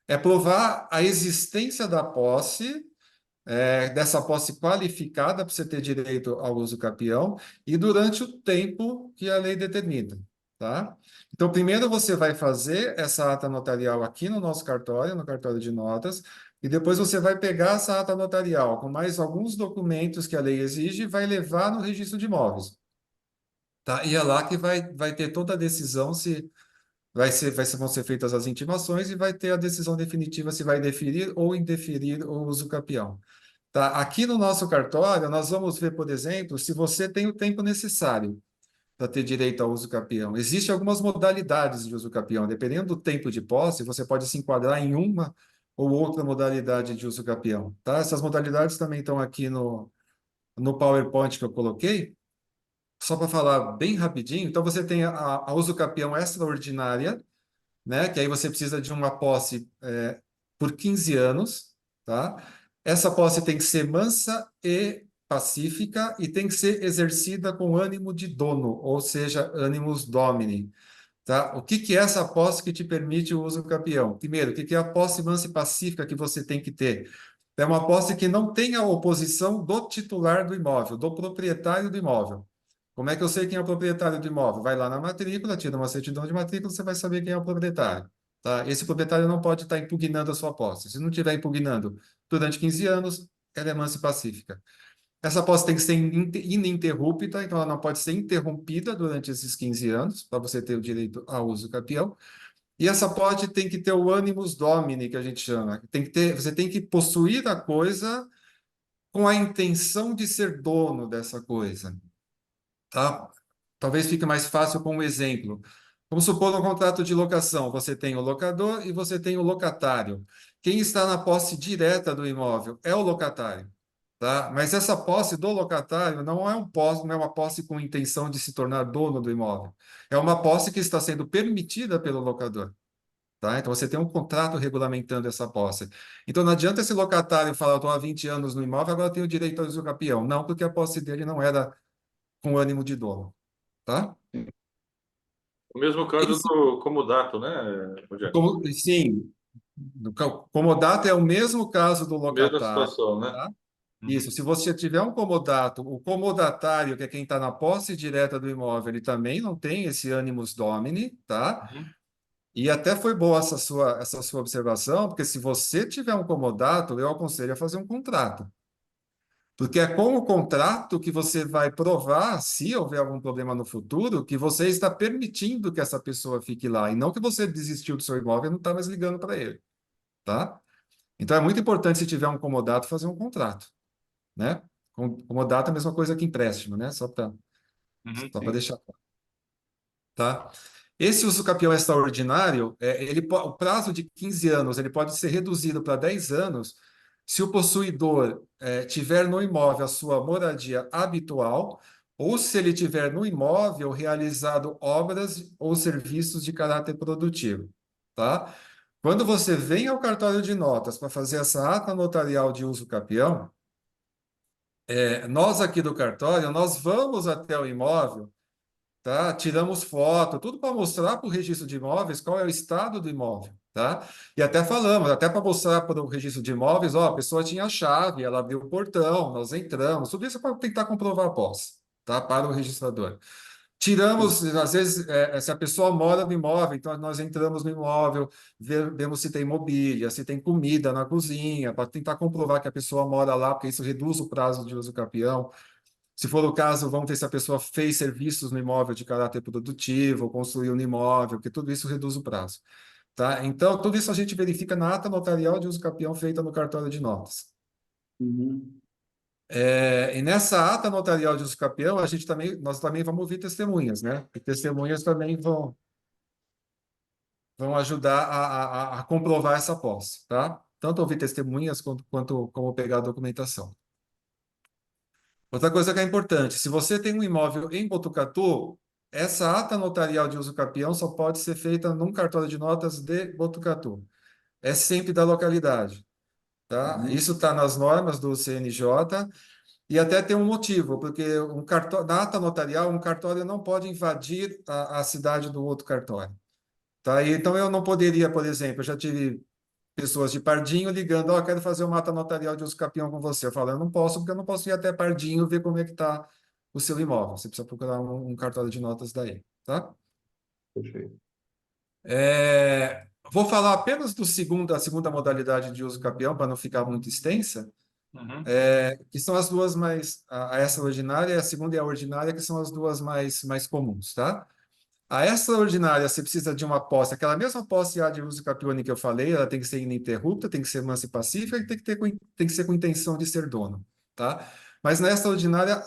É provar a existência da posse, dessa posse qualificada para você ter direito ao uso capião e durante o tempo que a lei determina, tá? Então, primeiro você vai fazer essa ata notarial aqui no nosso cartório, no cartório de notas, e depois você vai pegar essa ata notarial com mais alguns documentos que a lei exige e vai levar no registro de imóveis, tá? E é lá que vai ter toda a decisão se vão ser feitas as intimações e vai ter a decisão definitiva se vai deferir ou indeferir o uso capião. Tá? Aqui no nosso cartório, nós vamos ver, por exemplo, se você tem o tempo necessário para ter direito ao uso capião. Existem algumas modalidades de uso capião. Dependendo do tempo de posse, você pode se enquadrar em uma ou outra modalidade de uso capião. Tá? Essas modalidades também estão aqui no PowerPoint que eu coloquei. Só para falar bem rapidinho, então você tem a uso capião extraordinária, né? Que aí você precisa de uma posse por 15 anos, tá? Essa posse tem que ser mansa e pacífica e tem que ser exercida com ânimo de dono, ou seja, animus domini, tá? O que é essa posse que te permite o uso capião? Primeiro, o que é a posse mansa e pacífica que você tem que ter? É uma posse que não tenha oposição do titular do imóvel, do proprietário do imóvel. Como é que eu sei quem é o proprietário do imóvel? Vai lá na matrícula, tira uma certidão de matrícula, você vai saber quem é o proprietário. Tá? Esse proprietário não pode estar impugnando a sua posse. Se não estiver impugnando durante 15 anos, ela é mansa e pacífica. Essa posse tem que ser ininterrupta, então ela não pode ser interrompida durante esses 15 anos, para você ter o direito ao uso capião. E essa posse tem que ter o animus domini, que a gente chama. Tem que ter, você tem que possuir a coisa com a intenção de ser dono dessa coisa, tá? Talvez fique mais fácil com um exemplo. Vamos supor um contrato de locação. Você tem o locador e você tem o locatário. Quem está na posse direta do imóvel é o locatário, tá? Mas essa posse do locatário não é uma posse com intenção de se tornar dono do imóvel. É uma posse que está sendo permitida pelo locador. Tá? Então, você tem um contrato regulamentando essa posse. Então, não adianta esse locatário falar, eu estou há 20 anos no imóvel, agora eu tenho direito ao usucapião. Não, porque a posse dele não era com ânimo de dono. Tá? O mesmo caso Esse, do comodato, né, Rogério? sim, comodato é o mesmo caso do Mesma locatário. situação, né? Tá? Uhum. Isso, se você tiver um comodato, o comodatário, que é quem está na posse direta do imóvel, ele também não tem esse animus domini, tá? Uhum. E até foi boa essa sua observação, porque se você tiver um comodato, eu aconselho a fazer um contrato. Porque é com o contrato que você vai provar, se houver algum problema no futuro, que você está permitindo que essa pessoa fique lá, e não que você desistiu do seu imóvel e não está mais ligando para ele, tá? Então é muito importante, se tiver um comodato, fazer um contrato, né? Comodato é a mesma coisa que empréstimo, né? Só para Uhum. só para Sim. deixar claro, tá? Esse uso capião extraordinário, o prazo de 15 anos, ele pode ser reduzido para 10 anos se o possuidor tiver no imóvel a sua moradia habitual ou se ele tiver no imóvel realizado obras ou serviços de caráter produtivo, tá? Quando você vem ao cartório de notas para fazer essa ata notarial de uso capião, nós aqui do cartório, nós vamos até o imóvel, tá? Tiramos foto, tudo para mostrar para o registro de imóveis qual é o estado do imóvel, tá? E até falamos, até para mostrar para o registro de imóveis, ó, a pessoa tinha a chave, ela abriu o portão, nós entramos, tudo isso é para tentar comprovar a posse, tá? Para o registrador. Sim. Tiramos, às vezes, se a pessoa mora no imóvel, então nós entramos no imóvel, vemos se tem mobília, se tem comida na cozinha, para tentar comprovar que a pessoa mora lá, porque isso reduz o prazo de uso capião. Se for o caso, vamos ver se a pessoa fez serviços no imóvel de caráter produtivo, construiu no imóvel, porque tudo isso reduz o prazo. Tá? Então, tudo isso a gente verifica na ata notarial de uso capião feita no cartório de notas. Uhum. E nessa ata notarial de uso capião, nós também vamos ouvir testemunhas, né? E testemunhas também vão ajudar a comprovar essa posse, tá? Tanto ouvir testemunhas quanto como pegar a documentação. Outra coisa que é importante, se você tem um imóvel em Botucatu, essa ata notarial de uso capião só pode ser feita num cartório de notas de Botucatu. É sempre da localidade, tá? Uhum. Isso está nas normas do CNJ e até tem um motivo, porque na ata notarial, um cartório não pode invadir a cidade do outro cartório, tá? E então eu não poderia, por exemplo, eu já tive pessoas de Pardinho ligando, ó, quero fazer uma ata notarial de uso capião com você. Eu falo, eu não posso, porque eu não posso ir até Pardinho ver como é que está o seu imóvel. Você precisa procurar um cartório de notas daí, tá? Perfeito. Vou falar apenas da segunda modalidade de uso capião, para não ficar muito extensa, Uhum. que são as duas mais, a extraordinária, a segunda e a ordinária, que são as duas mais comuns, tá? A extraordinária, você precisa de uma posse, aquela mesma posse de uso capione que eu falei, ela tem que ser ininterrupta, tem que ser mansa e pacífica e tem que ser com intenção de ser dono, tá? Mas na extraordinária,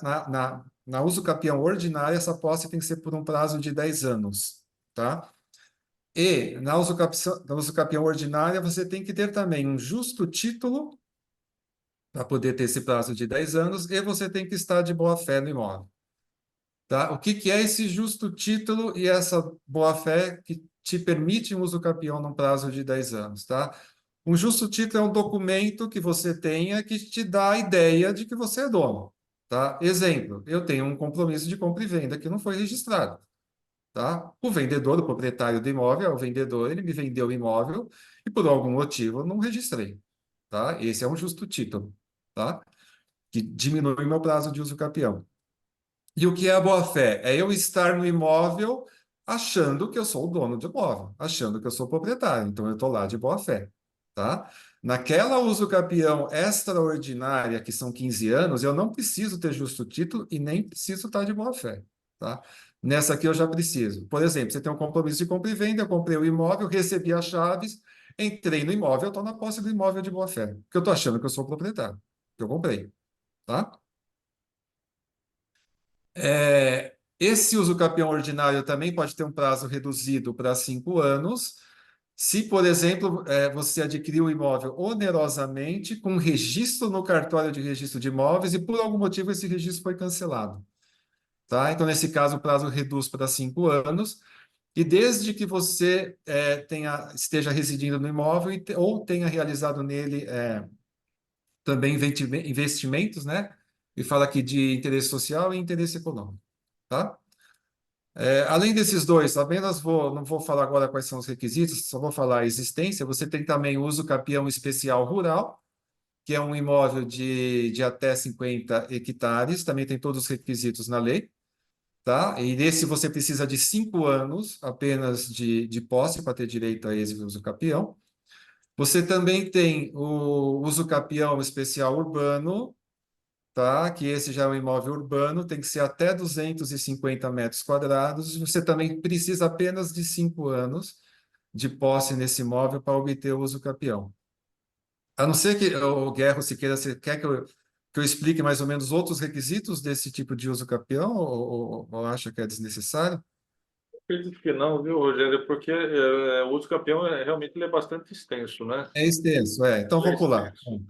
na uso capião ordinária, essa posse tem que ser por um prazo de 10 anos, tá? E na uso capião ordinária, você tem que ter também um justo título para poder ter esse prazo de 10 anos e você tem que estar de boa-fé no imóvel. Tá? O que que é esse justo título e essa boa-fé que te permite um uso capião num prazo de 10 anos? Tá? Um justo título é um documento que você tenha que te dá a ideia de que você é dono. Tá? Exemplo, eu tenho um compromisso de compra e venda que não foi registrado. Tá? O vendedor, o proprietário do imóvel, é o vendedor, ele me vendeu o imóvel e por algum motivo eu não registrei. Tá? Esse é um justo título. Tá? Que diminui meu prazo de uso capião. E o que é a boa-fé? É eu estar no imóvel achando que eu sou o dono do imóvel, achando que eu sou proprietário. Então, eu estou lá de boa-fé, tá? Naquela usucapião extraordinária, que são 15 anos, eu não preciso ter justo título e nem preciso estar de boa-fé, tá? Nessa aqui eu já preciso. Por exemplo, você tem um compromisso de compra e venda, eu comprei o imóvel, recebi as chaves, entrei no imóvel, eu estou na posse do imóvel de boa-fé, porque eu estou achando que eu sou o proprietário, que eu comprei, tá? Esse usucapião ordinário também pode ter um prazo reduzido para 5 anos, se, por exemplo, você adquiriu o imóvel onerosamente com registro no cartório de registro de imóveis e por algum motivo esse registro foi cancelado. Tá? Então, nesse caso, o prazo reduz para 5 anos. E desde que você esteja residindo no imóvel ou tenha realizado nele também investimentos, né? E fala aqui de interesse social e interesse econômico. Tá? Além desses dois, não vou falar agora quais são os requisitos, só vou falar a existência. Você tem também o uso capião especial rural, que é um imóvel de até 50 hectares, também tem todos os requisitos na lei, tá? E nesse você precisa de 5 anos apenas de posse para ter direito a esse uso capião. Você também tem o uso capião especial urbano, tá? Que esse já é um imóvel urbano, tem que ser até 250 metros quadrados. Você também precisa apenas de 5 anos de posse nesse imóvel para obter o uso capião. A não ser que, o Guerra, se queira, você quer que eu explique mais ou menos outros requisitos desse tipo de uso capião ou acha que é desnecessário? Acredito que não, viu, Rogério? Porque o uso campeão realmente ele é bastante extenso, né? É extenso, então Ele é vou pular. extenso.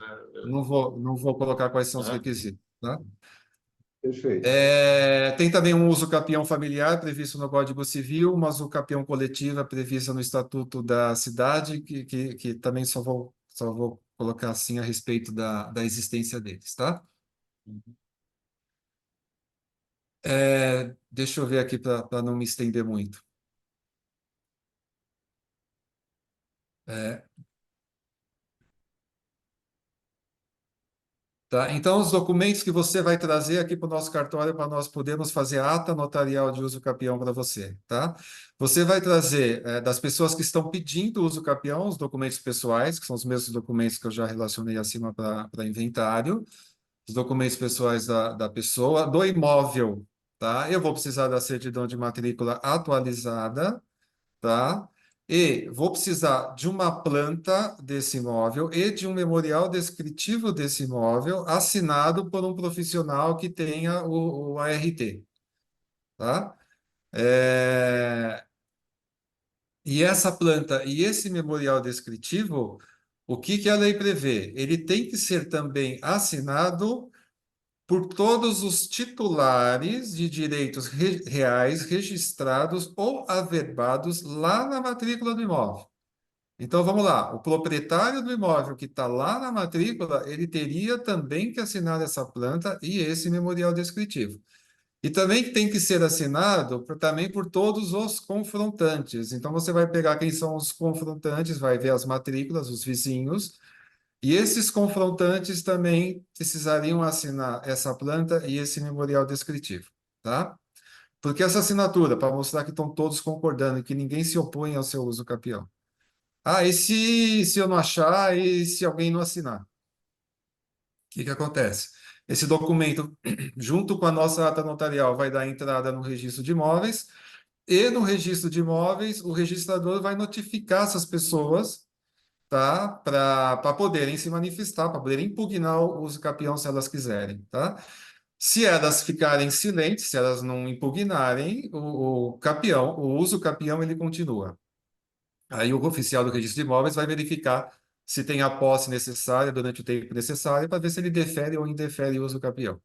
Não vou colocar quais são os Né? requisitos, tá? Perfeito. Tem também um uso capião familiar previsto no Código Civil, uma uso capião coletiva prevista no Estatuto da Cidade, que também só vou colocar assim a respeito da existência deles, tá? Deixa eu ver aqui para não me estender muito. É, Tá? Então, os documentos que você vai trazer aqui para o nosso cartório para nós podermos fazer a ata notarial de uso capião para você, tá? Você vai trazer das pessoas que estão pedindo uso capião, os documentos pessoais, que são os mesmos documentos que eu já relacionei acima para inventário, os documentos pessoais da pessoa, do imóvel, tá? Eu vou precisar da certidão de matrícula atualizada, tá? E vou precisar de uma planta desse imóvel e de um memorial descritivo desse imóvel assinado por um profissional que tenha o ART, tá? É, E essa planta e esse memorial descritivo, o que que a lei prevê? Ele tem que ser também assinado por todos os titulares de direitos reais registrados ou averbados lá na matrícula do imóvel. Então, vamos lá. O proprietário do imóvel que está lá na matrícula, ele teria também que assinar essa planta e esse memorial descritivo. E também tem que ser assinado também por todos os confrontantes. Então, você vai pegar quem são os confrontantes, vai ver as matrículas, os vizinhos, e esses confrontantes também precisariam assinar essa planta e esse memorial descritivo, tá? Porque essa assinatura, para mostrar que estão todos concordando e que ninguém se opõe ao seu uso capião. E se eu não achar e se alguém não assinar? O que que acontece? Esse documento, junto com a nossa ata notarial, vai dar entrada no registro de imóveis, e no registro de imóveis, o registrador vai notificar essas pessoas, tá? Para poderem se manifestar, para poderem impugnar o uso capião se elas quiserem, tá? Se elas ficarem silentes, se elas não impugnarem, o capião, o uso capião, ele continua. Aí o oficial do registro de imóveis vai verificar se tem a posse necessária durante o tempo necessário para ver se ele defere ou indefere o uso capião.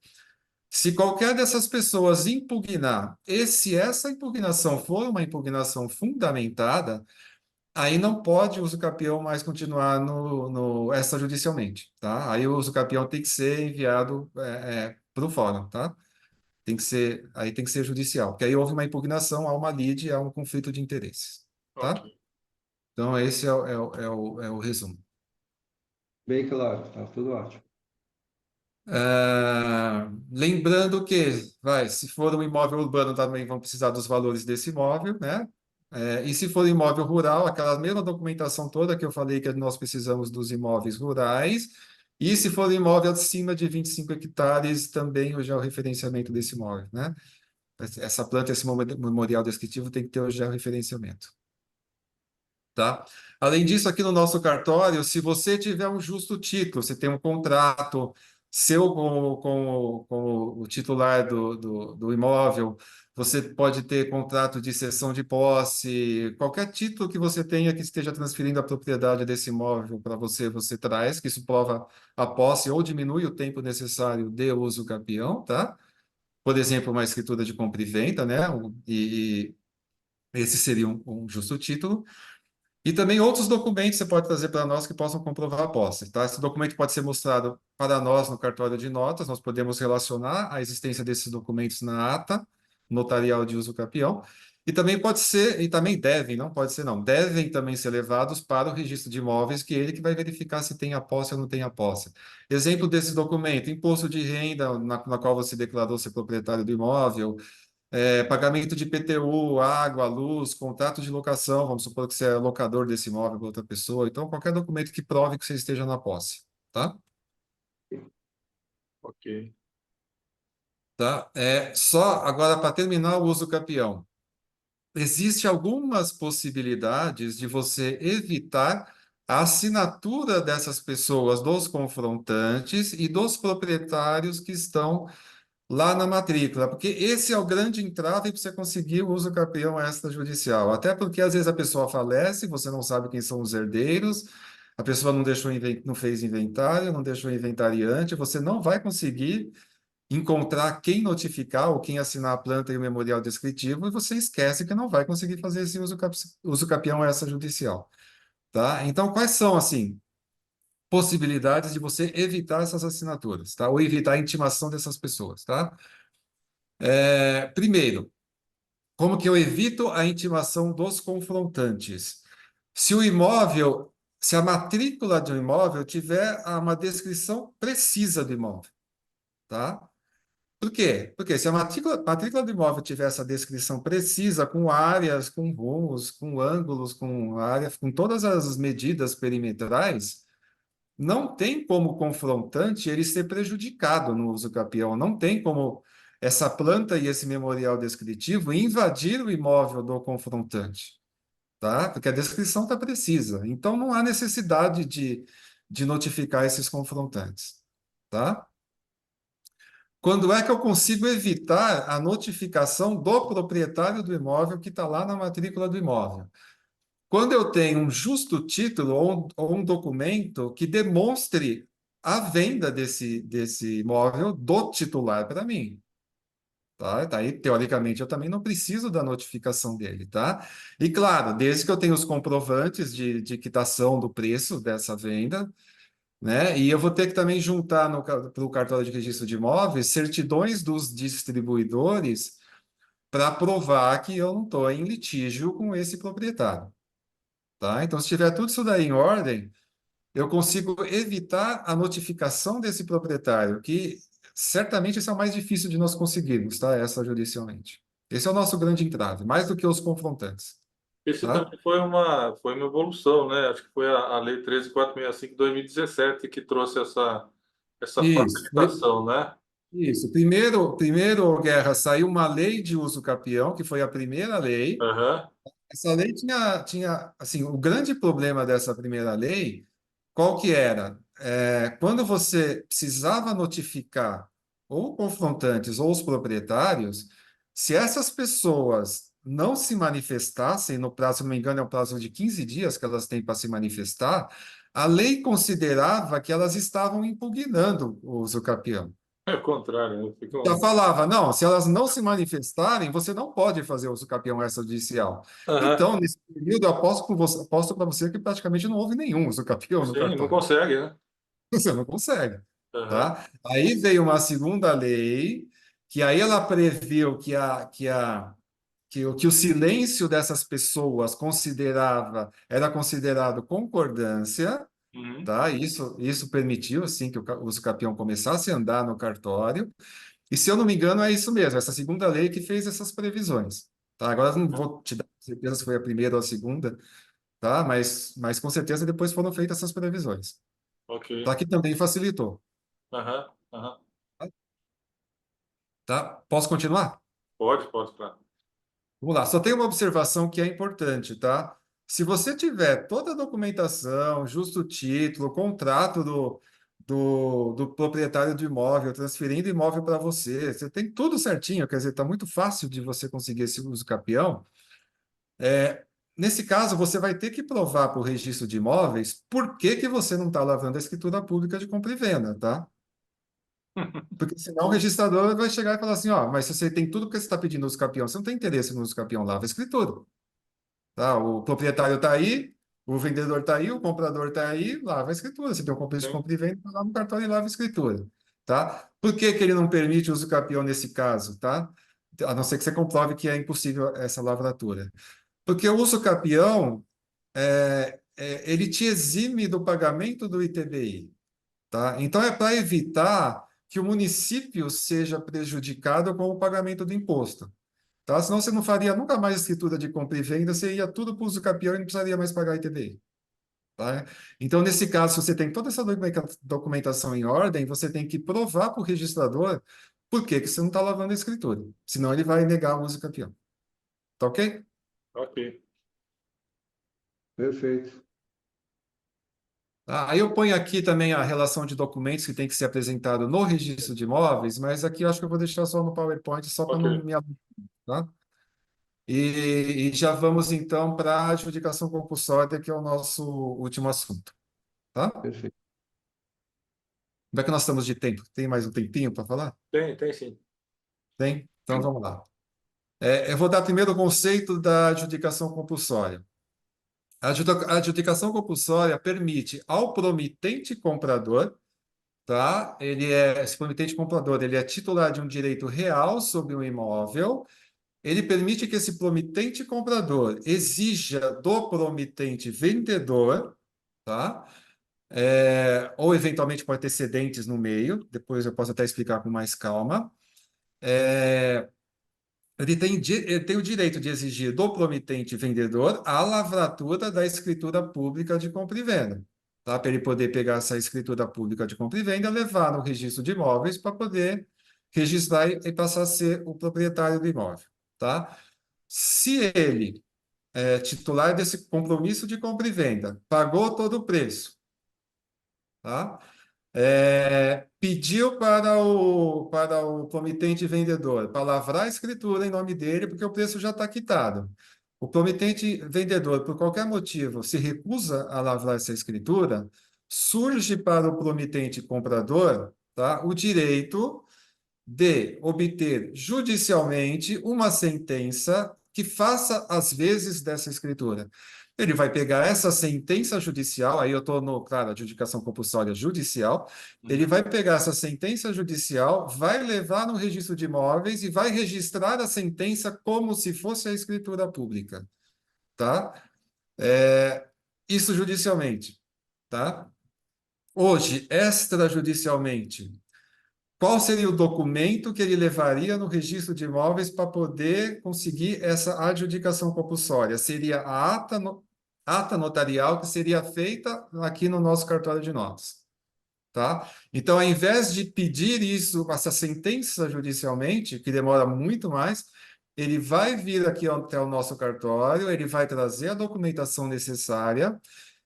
Se qualquer dessas pessoas impugnar, e se essa impugnação for uma impugnação fundamentada, aí não pode o uso capião mais continuar no extrajudicialmente, tá? Aí o uso capião tem que ser enviado para o fórum, tá? Aí tem que ser judicial, porque aí houve uma impugnação, há uma lide, há um conflito de interesses, Ok. tá? Então, esse é o resumo. Bem claro, tá tudo ótimo. Lembrando que, se for um imóvel urbano, também vão precisar dos valores desse imóvel, né? E se for imóvel rural, aquela mesma documentação toda que eu falei que nós precisamos dos imóveis rurais. E se for imóvel acima de 25 hectares, também o georreferenciamento desse imóvel, né? Essa planta, esse memorial descritivo tem que ter o georreferenciamento, tá? Além disso, aqui no nosso cartório, se você tiver um justo título, você tem um contrato seu com o titular do imóvel, você pode ter contrato de cessão de posse, qualquer título que você tenha que esteja transferindo a propriedade desse imóvel para você, você traz, que isso prova a posse ou diminui o tempo necessário de uso capião, tá? Por exemplo, uma escritura de compra e venda, né? E esse seria um justo título. E também outros documentos você pode trazer para nós que possam comprovar a posse, tá? Esse documento pode ser mostrado para nós no cartório de notas, nós podemos relacionar a existência desses documentos na ata notarial de uso capião, e também pode ser, e também devem, não pode ser não, devem também ser levados para o registro de imóveis, que é ele que vai verificar se tem a posse ou não tem a posse. Exemplo desse documento, imposto de renda na qual você declarou ser proprietário do imóvel, pagamento de IPTU, água, luz, contrato de locação, vamos supor que você é locador desse imóvel para outra pessoa, então qualquer documento que prove que você esteja na posse, tá? Ok. Tá? Só agora para terminar o uso capião. Existem algumas possibilidades de você evitar a assinatura dessas pessoas, dos confrontantes e dos proprietários que estão lá na matrícula, porque esse é o grande entrave para você conseguir o uso capião extrajudicial. Até porque às vezes a pessoa falece, você não sabe quem são os herdeiros, a pessoa não deixou, não fez inventário, não deixou inventariante, você não vai conseguir encontrar quem notificar ou quem assinar a planta e o memorial descritivo, e você esquece que não vai conseguir fazer esse uso capião extrajudicial, tá? Então, quais são, assim, possibilidades de você evitar essas assinaturas, tá? Ou evitar a intimação dessas pessoas, tá? Primeiro, como que eu evito a intimação dos confrontantes? Se o imóvel, se a matrícula de um imóvel tiver uma descrição precisa do imóvel, tá? Por quê? Porque se a matrícula do imóvel tiver essa descrição precisa, com áreas, com rumos, com ângulos, com área, com todas as medidas perimetrais, não tem como confrontante ele ser prejudicado no uso capião, não tem como essa planta e esse memorial descritivo invadir o imóvel do confrontante, tá? Porque a descrição está precisa. Então, não há necessidade de notificar esses confrontantes, tá? Quando é que eu consigo evitar a notificação do proprietário do imóvel que está lá na matrícula do imóvel? Quando eu tenho um justo título ou um documento que demonstre a venda desse imóvel do titular para mim. Tá? Aí, teoricamente, eu também não preciso da notificação dele, tá? E claro, desde que eu tenha os comprovantes de quitação do preço dessa venda, né? E eu vou ter que também juntar para o cartório de registro de imóveis certidões dos distribuidores para provar que eu não estou em litígio com esse proprietário. Tá? Então, se tiver tudo isso daí em ordem, eu consigo evitar a notificação desse proprietário, que certamente esse é o mais difícil de nós conseguirmos, tá? Extrajudicialmente. Esse é o nosso grande entrave, mais do que os confrontantes, Esse tá? também foi uma evolução, né? Acho que foi a Lei 13.465 de 2017 que trouxe essa Isso, facilitação, né? isso. Primeiro, Guerra, saiu uma lei de uso capião, que foi a primeira lei. Aham. Essa lei tinha, assim, o grande problema dessa primeira lei, qual que era? Quando você precisava notificar ou confrontantes ou os proprietários, se essas pessoas não se manifestassem no prazo, se não me engano, é um prazo de 15 dias que elas têm para se manifestar, a lei considerava que elas estavam impugnando o uso capião. É o contrário, né? Já falava, não, se elas não se manifestarem, você não pode fazer uso capião extrajudicial. Aham. Então, nesse período, eu aposto para você que praticamente não houve nenhum uso capião no Sim, não cartório. consegue, né? Você não consegue, Aham. tá? Aí veio uma segunda lei, que aí ela previu que o silêncio dessas pessoas era considerado concordância, Uhum. tá? Isso permitiu, assim, que o uso capião começasse a andar no cartório. E se eu não me engano, é isso mesmo, essa segunda lei que fez essas previsões. Tá? Agora eu não vou te dar certeza se foi a primeira ou a segunda, tá? Mas com certeza depois foram feitas essas previsões. Ok. Tá? Que também facilitou, Aham, aham. tá? Posso continuar? Pode, claro. Vamos lá, só tem uma observação que é importante, tá? Se você tiver toda a documentação, justo título, contrato do proprietário do imóvel, transferindo imóvel para você, você tem tudo certinho, quer dizer, está muito fácil de você conseguir esse uso capião. Nesse caso, você vai ter que provar para o registro de imóveis por que que você não está lavrando a escritura pública de compra e venda, tá? Porque senão o registrador vai chegar e falar assim, ó, mas se você tem tudo porque você está pedindo uso capião, você não tem interesse no uso capião, lava a escritura. Tá? O proprietário está aí, o vendedor está aí, o comprador está aí, lava a escritura. Você tem um compromisso de Sim. compra e venda, vai lá no cartório e lava a escritura. Tá? Por que que ele não permite o uso capião nesse caso? Tá? A não ser que você comprove que é impossível essa lavratura. Porque o uso capião, ele te exime do pagamento do ITBI. Tá? Então, é para evitar que o município seja prejudicado com o pagamento do imposto. Tá? Senão você não faria nunca mais escritura de compra e venda, você ia tudo para o uso capião e não precisaria mais pagar ITBI. Tá? Então, nesse caso, se você tem toda essa documentação em ordem, você tem que provar para o registrador por que que você não está lavando a escritura. Senão ele vai negar o uso capião. Tá ok? Ok. Perfeito. Aí eu ponho aqui também a relação de documentos que tem que ser apresentado no registro de imóveis, mas aqui eu acho que eu vou deixar só no PowerPoint, só para Ok. não me... Tá? E já vamos então para a adjudicação compulsória, que é o nosso último assunto. Tá? Como Perfeito. é que nós estamos de tempo? Tem mais um tempinho para falar? Tem sim. Tem? Então vamos lá. Eu vou dar primeiro o conceito da adjudicação compulsória. A adjudicação compulsória permite ao promitente comprador, tá? Esse promitente comprador, ele é titular de um direito real sobre um imóvel. Ele permite que esse promitente comprador exija do promitente vendedor, tá? Ou eventualmente pode ter cedentes no meio, depois eu posso até explicar com mais calma. Ele tem o direito de exigir do promitente vendedor a lavratura da escritura pública de compra e venda, tá? Para ele poder pegar essa escritura pública de compra e venda, levar no registro de imóveis para poder registrar e passar a ser o proprietário do imóvel, tá? Se ele é titular desse compromisso de compra e venda, pagou todo o preço, tá? Pediu para o promitente vendedor para lavrar a escritura em nome dele, porque o preço já está quitado. O promitente vendedor, por qualquer motivo, se recusa a lavrar essa escritura, surge para o promitente comprador, tá, o direito de obter judicialmente uma sentença que faça as vezes dessa escritura. Ele vai pegar essa sentença judicial, aí eu estou no, claro, adjudicação compulsória judicial, ele Uhum. vai pegar essa sentença judicial, vai levar no registro de imóveis e vai registrar a sentença como se fosse a escritura pública, tá? Isso judicialmente, tá? Hoje, extrajudicialmente, qual seria o documento que ele levaria no registro de imóveis para poder conseguir essa adjudicação compulsória? Seria a ata notarial que seria feita aqui no nosso cartório de notas, tá? Então, ao invés de pedir isso, essa sentença judicialmente, que demora muito mais, ele vai vir aqui até o nosso cartório, ele vai trazer a documentação necessária,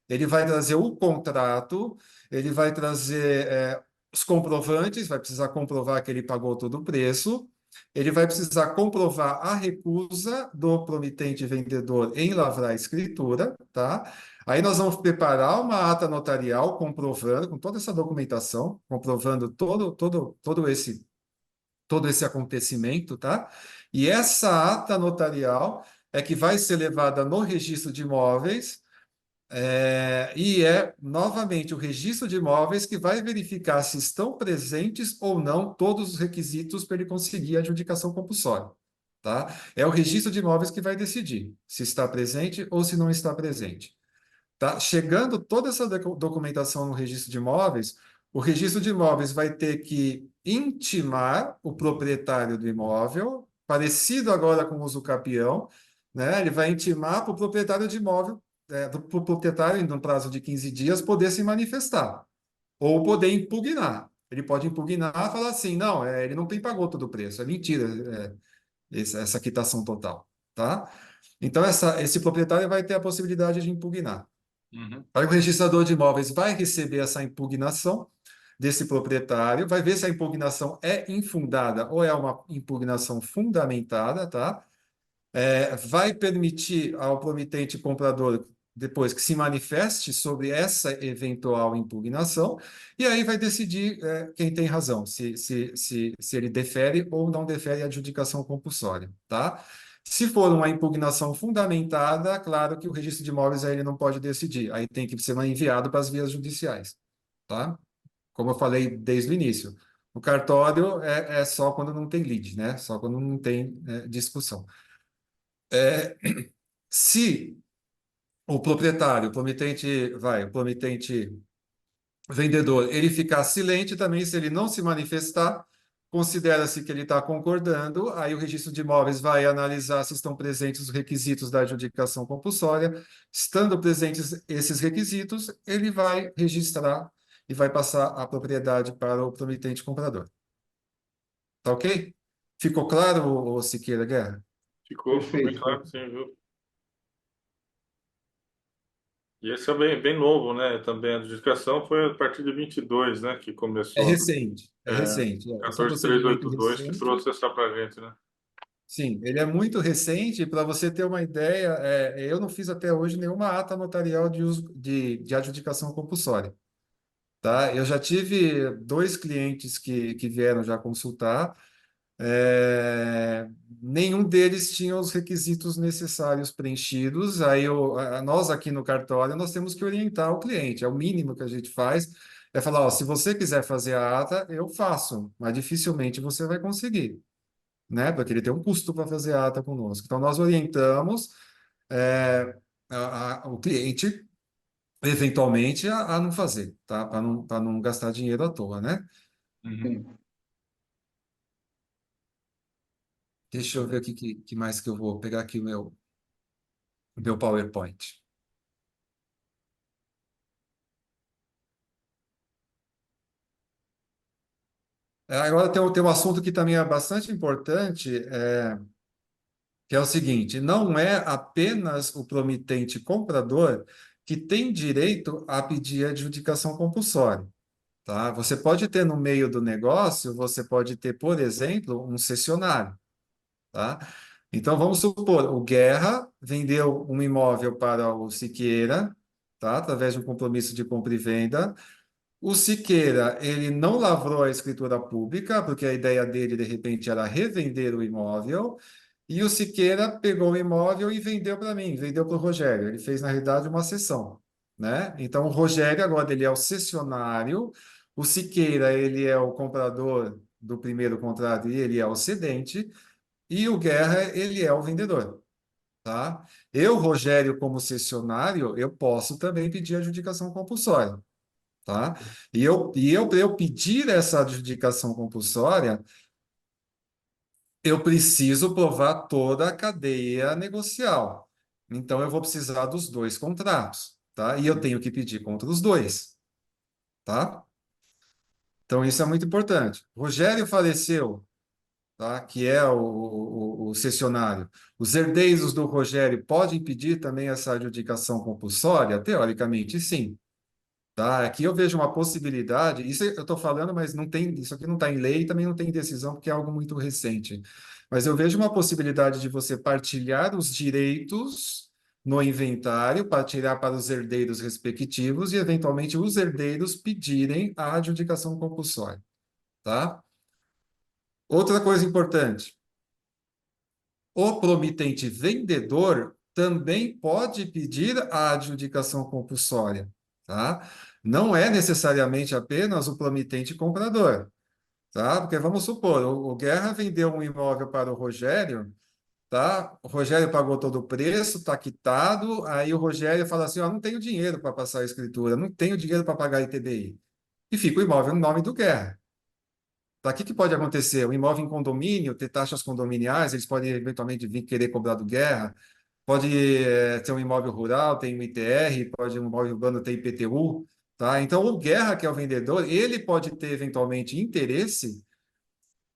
ele vai trazer o contrato, ele vai trazer os comprovantes, vai precisar comprovar que ele pagou todo o preço, ele vai precisar comprovar a recusa do promitente vendedor em lavrar a escritura, tá? Aí nós vamos preparar uma ata notarial comprovando, com toda essa documentação, comprovando todo esse acontecimento, tá? E essa ata notarial é que vai ser levada no registro de imóveis, e novamente, o registro de imóveis que vai verificar se estão presentes ou não todos os requisitos para ele conseguir a adjudicação compulsória. Tá? É o registro de imóveis que vai decidir se está presente ou se não está presente. Tá? Chegando toda essa documentação no registro de imóveis, o registro de imóveis vai ter que intimar o proprietário do imóvel, parecido agora com o usucapião, né? Ele vai intimar para o proprietário de imóvel, para o proprietário, em um prazo de 15 dias, poder se manifestar ou poder impugnar. Ele pode impugnar e falar assim, não, ele não tem pagou todo o preço, é mentira, essa quitação total, tá? Então, esse proprietário vai ter a possibilidade de impugnar. Uhum. Aí o registrador de imóveis vai receber essa impugnação desse proprietário, vai ver se a impugnação é infundada ou é uma impugnação fundamentada, tá? Vai permitir ao promitente comprador depois que se manifeste sobre essa eventual impugnação, e aí vai decidir quem tem razão, se ele defere ou não defere a adjudicação compulsória, tá? Se for uma impugnação fundamentada, claro que o registro de imóveis aí ele não pode decidir, aí tem que ser enviado para as vias judiciais, tá? Como eu falei desde o início, o cartório é só quando não tem lide, né? Só quando não tem discussão. Se o proprietário, o promitente vendedor, ele ficar silente também, se ele não se manifestar, considera-se que ele está concordando, aí o registro de imóveis vai analisar se estão presentes os requisitos da adjudicação compulsória. Estando presentes esses requisitos, ele vai registrar e vai passar a propriedade para o promitente comprador. Tá ok? Ficou claro, ô Siqueira Guerra? Ficou bem Perfeito. claro que sim, viu? E esse é bem novo, né? Também a adjudicação foi a partir de 22, né? Que É começou, recente, é recente. Esse é um procedimento 14382, que recente. trouxe essa para a gente, né? Sim, ele é muito recente. Para você ter uma ideia, eu não fiz até hoje nenhuma ata notarial de uso de adjudicação compulsória, tá? Eu já tive dois clientes que vieram já consultar. Nenhum deles tinha os requisitos necessários preenchidos. Aí nós aqui no cartório nós temos que orientar o cliente. É o mínimo que a gente faz. É falar, ó, se você quiser fazer a ata, eu faço, mas dificilmente você vai conseguir, né? Porque ele tem um custo para fazer a ata conosco. Então, nós orientamos o cliente, eventualmente, a não fazer, tá? Para não gastar dinheiro à toa, né? Uhum. Sim. Deixa eu ver aqui que mais que eu vou pegar aqui o meu PowerPoint. Agora tem um assunto que também é bastante importante, que é o seguinte: não é apenas o promitente comprador que tem direito a pedir adjudicação compulsória. Tá? Você pode ter no meio do negócio, você pode ter, por exemplo, um cessionário, tá? Então, vamos supor, o Guerra vendeu um imóvel para o Siqueira, tá? Através de um compromisso de compra e venda. O Siqueira, ele não lavrou a escritura pública, porque a ideia dele, de repente, era revender o imóvel, e o Siqueira pegou o imóvel e vendeu para mim, vendeu para o Rogério. Ele fez, na realidade, uma cessão, né? Então, o Rogério agora ele é o cessionário, o Siqueira ele é o comprador do primeiro contrato e ele é o cedente, e o Guerra ele é o vendedor, tá? Eu, Rogério, como cessionário, eu posso também pedir adjudicação compulsória, tá? Para eu pedir essa adjudicação compulsória, eu preciso provar toda a cadeia negocial. Então, eu vou precisar dos dois contratos, tá? E eu tenho que pedir contra os dois, tá? Então, isso é muito importante. Rogério faleceu, tá? Que é o cessionário. Os herdeiros do Rogério podem pedir também essa adjudicação compulsória? Teoricamente, sim. Tá? Aqui eu vejo uma possibilidade, isso eu estou falando, mas não tem, isso aqui não está em lei, também não tem decisão, porque é algo muito recente. Mas eu vejo uma possibilidade de você partilhar os direitos no inventário, partilhar para os herdeiros respectivos e, eventualmente, os herdeiros pedirem a adjudicação compulsória. Tá? Outra coisa importante, o promitente vendedor também pode pedir a adjudicação compulsória, tá? Não é necessariamente apenas o promitente comprador, tá? Porque vamos supor, o Guerra vendeu um imóvel para o Rogério, tá? O Rogério pagou todo o preço, está quitado, aí o Rogério fala assim, ó, não tenho dinheiro para passar a escritura, não tenho dinheiro para pagar ITBI. E fica o imóvel no nome do Guerra. Tá, o que pode acontecer? O imóvel em condomínio, ter taxas condominiais, eles podem eventualmente vir querer cobrar do Guerra. pode ter um imóvel rural, tem um ITR, pode um imóvel urbano ter IPTU, tá? Então, o Guerra, que é o vendedor, ele pode ter eventualmente interesse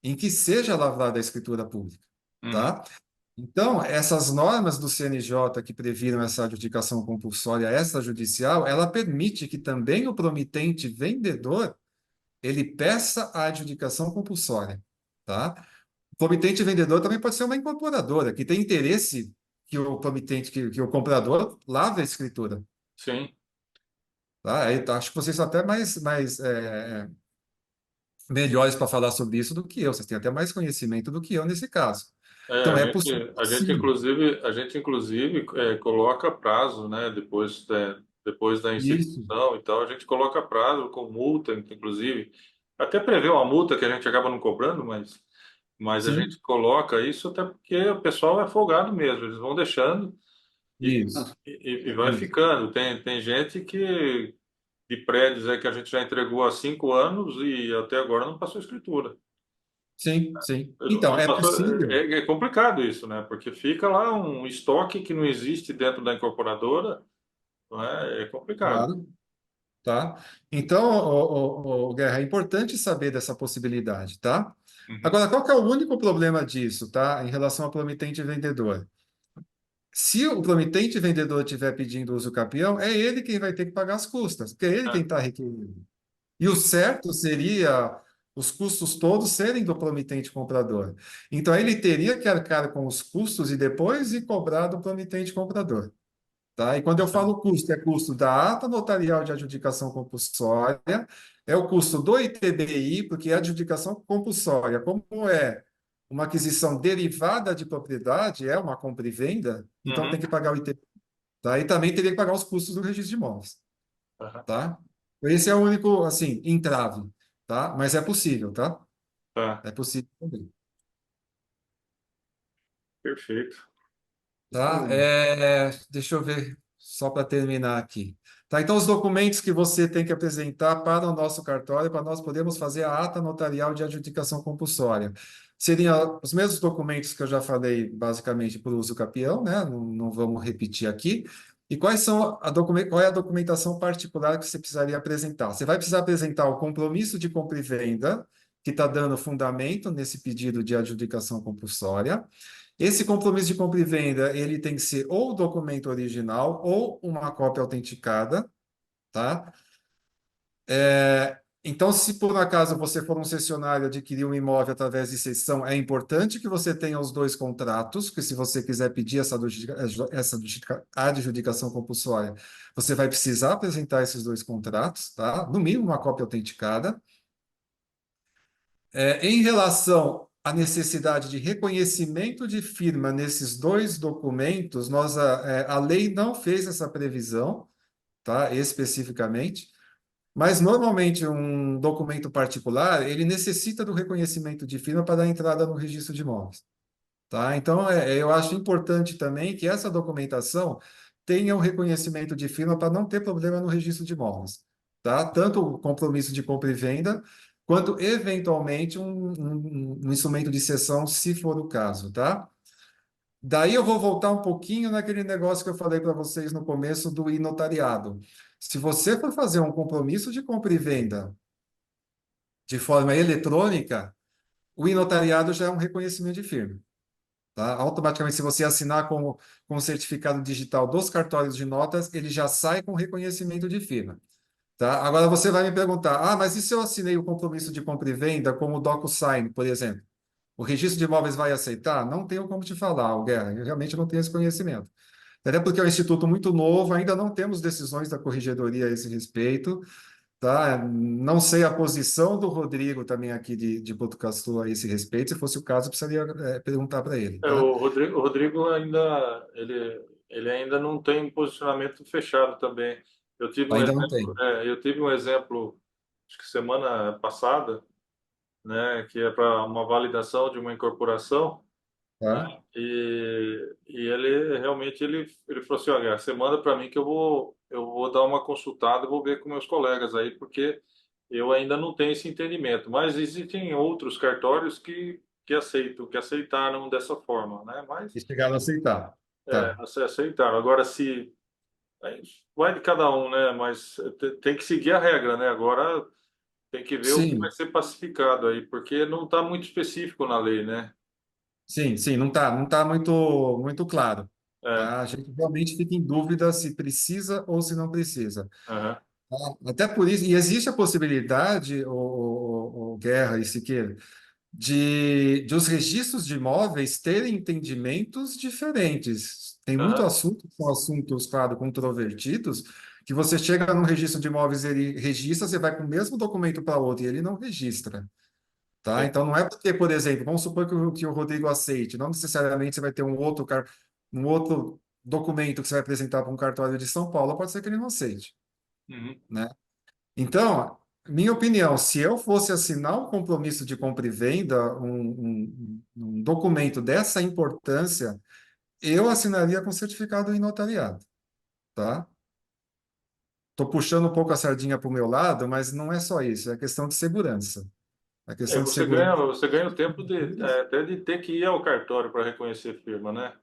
em que seja lavrada a escritura pública, Uhum. tá? Então, essas normas do CNJ que previram essa adjudicação compulsória extrajudicial, ela permite que também o promitente vendedor ele peça a adjudicação compulsória, tá? O promitente vendedor também pode ser uma incorporadora que tem interesse que o promitente, que o comprador lave a escritura, Sim. tá? Aí, acho que vocês são até mais melhores para falar sobre isso do que eu. Vocês têm até mais conhecimento do que eu nesse caso. É, Então, é possível, sim. a gente inclusive coloca prazo, né? Depois da Isso, instituição e tal, a gente coloca prazo com multa, inclusive, até prevê uma multa que a gente acaba não cobrando, mas a sim, gente coloca isso até porque o pessoal é folgado mesmo, eles vão deixando e, isso, e vai isso. ficando. Tem gente que de prédios aí que a gente já entregou há 5 anos e até agora não passou escritura. Sim, sim. Então, Não é passou- possível, É complicado isso, né? Porque fica lá um estoque que não existe dentro da incorporadora, não é? É complicado. claro, tá? Então, Guerra, é importante saber dessa possibilidade, tá? Uhum. Agora, qual que é o único problema disso, tá? Em relação ao promitente vendedor? Se o promitente vendedor estiver pedindo uso capião, é ele quem vai ter que pagar as custas, porque é ele quem É. está requerendo. E o certo seria os custos todos serem do promitente comprador. Então, ele teria que arcar com os custos e depois ir cobrar do promitente comprador. Tá? E quando eu falo custo, é custo da ata notarial de adjudicação compulsória, é o custo do ITBI, porque a adjudicação compulsória, como é uma aquisição derivada de propriedade, é uma compra e venda, então tem Uhum. que pagar o ITBI. Tá? E também teria que pagar os custos do registro de imóveis. Aham. Tá? Esse é o único, assim, entrave, tá? Mas é possível, tá? Tá, É possível também. perfeito. Tá? Deixa eu ver, só para terminar aqui. Tá? Então, os documentos que você tem que apresentar para o nosso cartório, para nós podermos fazer a ata notarial de adjudicação compulsória. Seriam os mesmos documentos que eu já falei, basicamente, para o uso capião, né? Não vamos repetir aqui. E qual é a documentação particular que você precisaria apresentar? Você vai precisar apresentar o compromisso de compra e venda, que está dando fundamento nesse pedido de adjudicação compulsória. Esse compromisso de compra e venda, ele tem que ser ou o documento original ou uma cópia autenticada, tá? Então, se por um acaso você for um cessionário e adquirir um imóvel através de cessão, é importante que você tenha os dois contratos, porque se você quiser pedir essa adjudicação compulsória, você vai precisar apresentar esses dois contratos, tá? No mínimo uma cópia autenticada. Em relação à necessidade de reconhecimento de firma nesses dois documentos, a lei não fez essa previsão, tá, especificamente, mas normalmente um documento particular, ele necessita do reconhecimento de firma para dar entrada no registro de imóveis, tá? Então, eu acho importante também que essa documentação tenha o reconhecimento de firma para não ter problema no registro de imóveis, tá? Tanto o compromisso de compra e venda, quanto eventualmente um instrumento de cessão, se for o caso, tá? Daí eu vou voltar um pouquinho naquele negócio que eu falei para vocês no começo do notariado. Se você for fazer um compromisso de compra e venda de forma eletrônica, o notariado já é um reconhecimento de firma. Tá? Automaticamente, se você assinar com o certificado digital dos cartórios de notas, ele já sai com reconhecimento de firma. Tá? Agora você vai me perguntar, mas e se eu assinei o compromisso de compra e venda como o DocuSign, por exemplo? O registro de imóveis vai aceitar? Não tenho como te falar, Guerra, eu realmente não tenho esse conhecimento. Até porque é um instituto muito novo, ainda não temos decisões da corregedoria a esse respeito. Tá? Não sei a posição do Rodrigo também aqui de Botucatu a esse respeito. Se fosse o caso, eu precisaria perguntar para ele, tá? O Rodrigo ele ainda não tem um posicionamento fechado também. Ainda não tem, Eu tive um exemplo, acho que semana passada, né, que é para uma validação de uma incorporação. Né? tá? E ele realmente ele falou assim, olha, você manda para mim que eu vou dar uma consultada, vou ver com meus colegas aí, porque eu ainda não tenho esse entendimento. Mas existem outros cartórios que aceitaram dessa forma, né? Mas E chegaram a aceitar. Tá. aceitaram. Agora, se aí vai de cada um, né? Mas tem que seguir a regra, né? Agora tem que ver o que vai Sim, ser pacificado aí, porque não está muito específico na lei, né? sim, não tá muito claro, É, tá? A gente realmente fica em dúvida se precisa ou se não precisa. aham, Até por isso, e existe a possibilidade, o Guerra e Siqueira, de os registros de imóveis terem entendimentos diferentes. Tem muito aham, assunto, são assuntos, claro, controvertidos, que você chega num registro de imóveis, ele registra, você vai com o mesmo documento para outro e ele não registra. Tá? sim. Então, não é porque, por exemplo, vamos supor que o Rodrigo aceite, não necessariamente você vai ter um outro documento que você vai apresentar para um cartório de São Paulo, pode ser que ele não aceite, Uhum. né? Então, minha opinião, se eu fosse assinar um compromisso de compra e venda, um documento dessa importância, eu assinaria com certificado em notariado, tá? Estou puxando um pouco a sardinha para o meu lado, mas não é só isso, é questão de segurança. A É, questão de segurança. você ganha o tempo até de ter que ir ao cartório para reconhecer firma, né?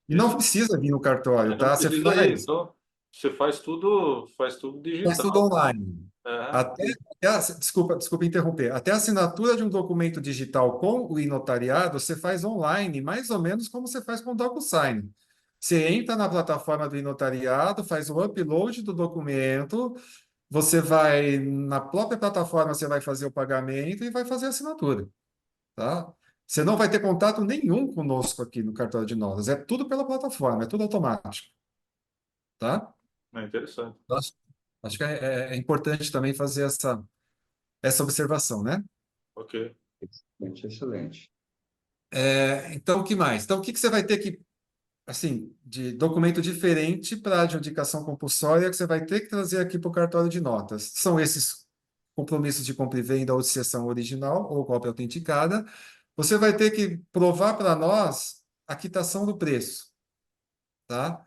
E não Isso precisa vir no cartório, não tá? Você precisa ir, faz. então você faz tudo Faz tudo digital. online. É. Desculpa interromper. Até a assinatura de um documento digital com o inotariado, você faz online, mais ou menos como você faz com o DocuSign. Você entra na plataforma do inotariado, faz o upload do documento, você vai na própria plataforma, você vai fazer o pagamento e vai fazer a assinatura, tá? Você não vai ter contato nenhum conosco aqui no cartório de notas. É tudo pela plataforma, é tudo automático, tá? É interessante. Acho que é importante também fazer essa observação, né? Ok. Excelente, excelente. Então, o que mais? Então, o que que você vai ter que, assim, de documento diferente para a adjudicação compulsória que você vai ter que trazer aqui para o cartório de notas? São esses compromissos de compra e venda ou de cessão original ou cópia autenticada. Você vai ter que provar para nós a quitação do preço, tá?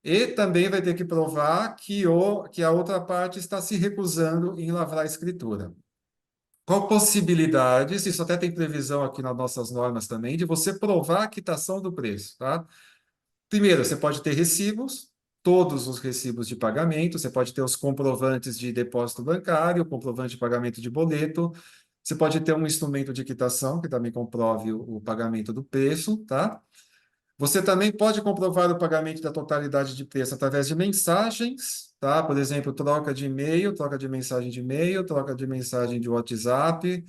E também vai ter que provar que a outra parte está se recusando em lavrar a escritura. Qual possibilidades, isso até tem previsão aqui nas nossas normas também, de você provar a quitação do preço, tá? Primeiro, você pode ter recibos, todos os recibos de pagamento, você pode ter os comprovantes de depósito bancário, comprovante de pagamento de boleto, você pode ter um instrumento de quitação que também comprove o pagamento do preço, tá? Você também pode comprovar o pagamento da totalidade de preço através de mensagens, tá? Por exemplo, troca de e-mail, troca de mensagem de e-mail, troca de mensagem de WhatsApp,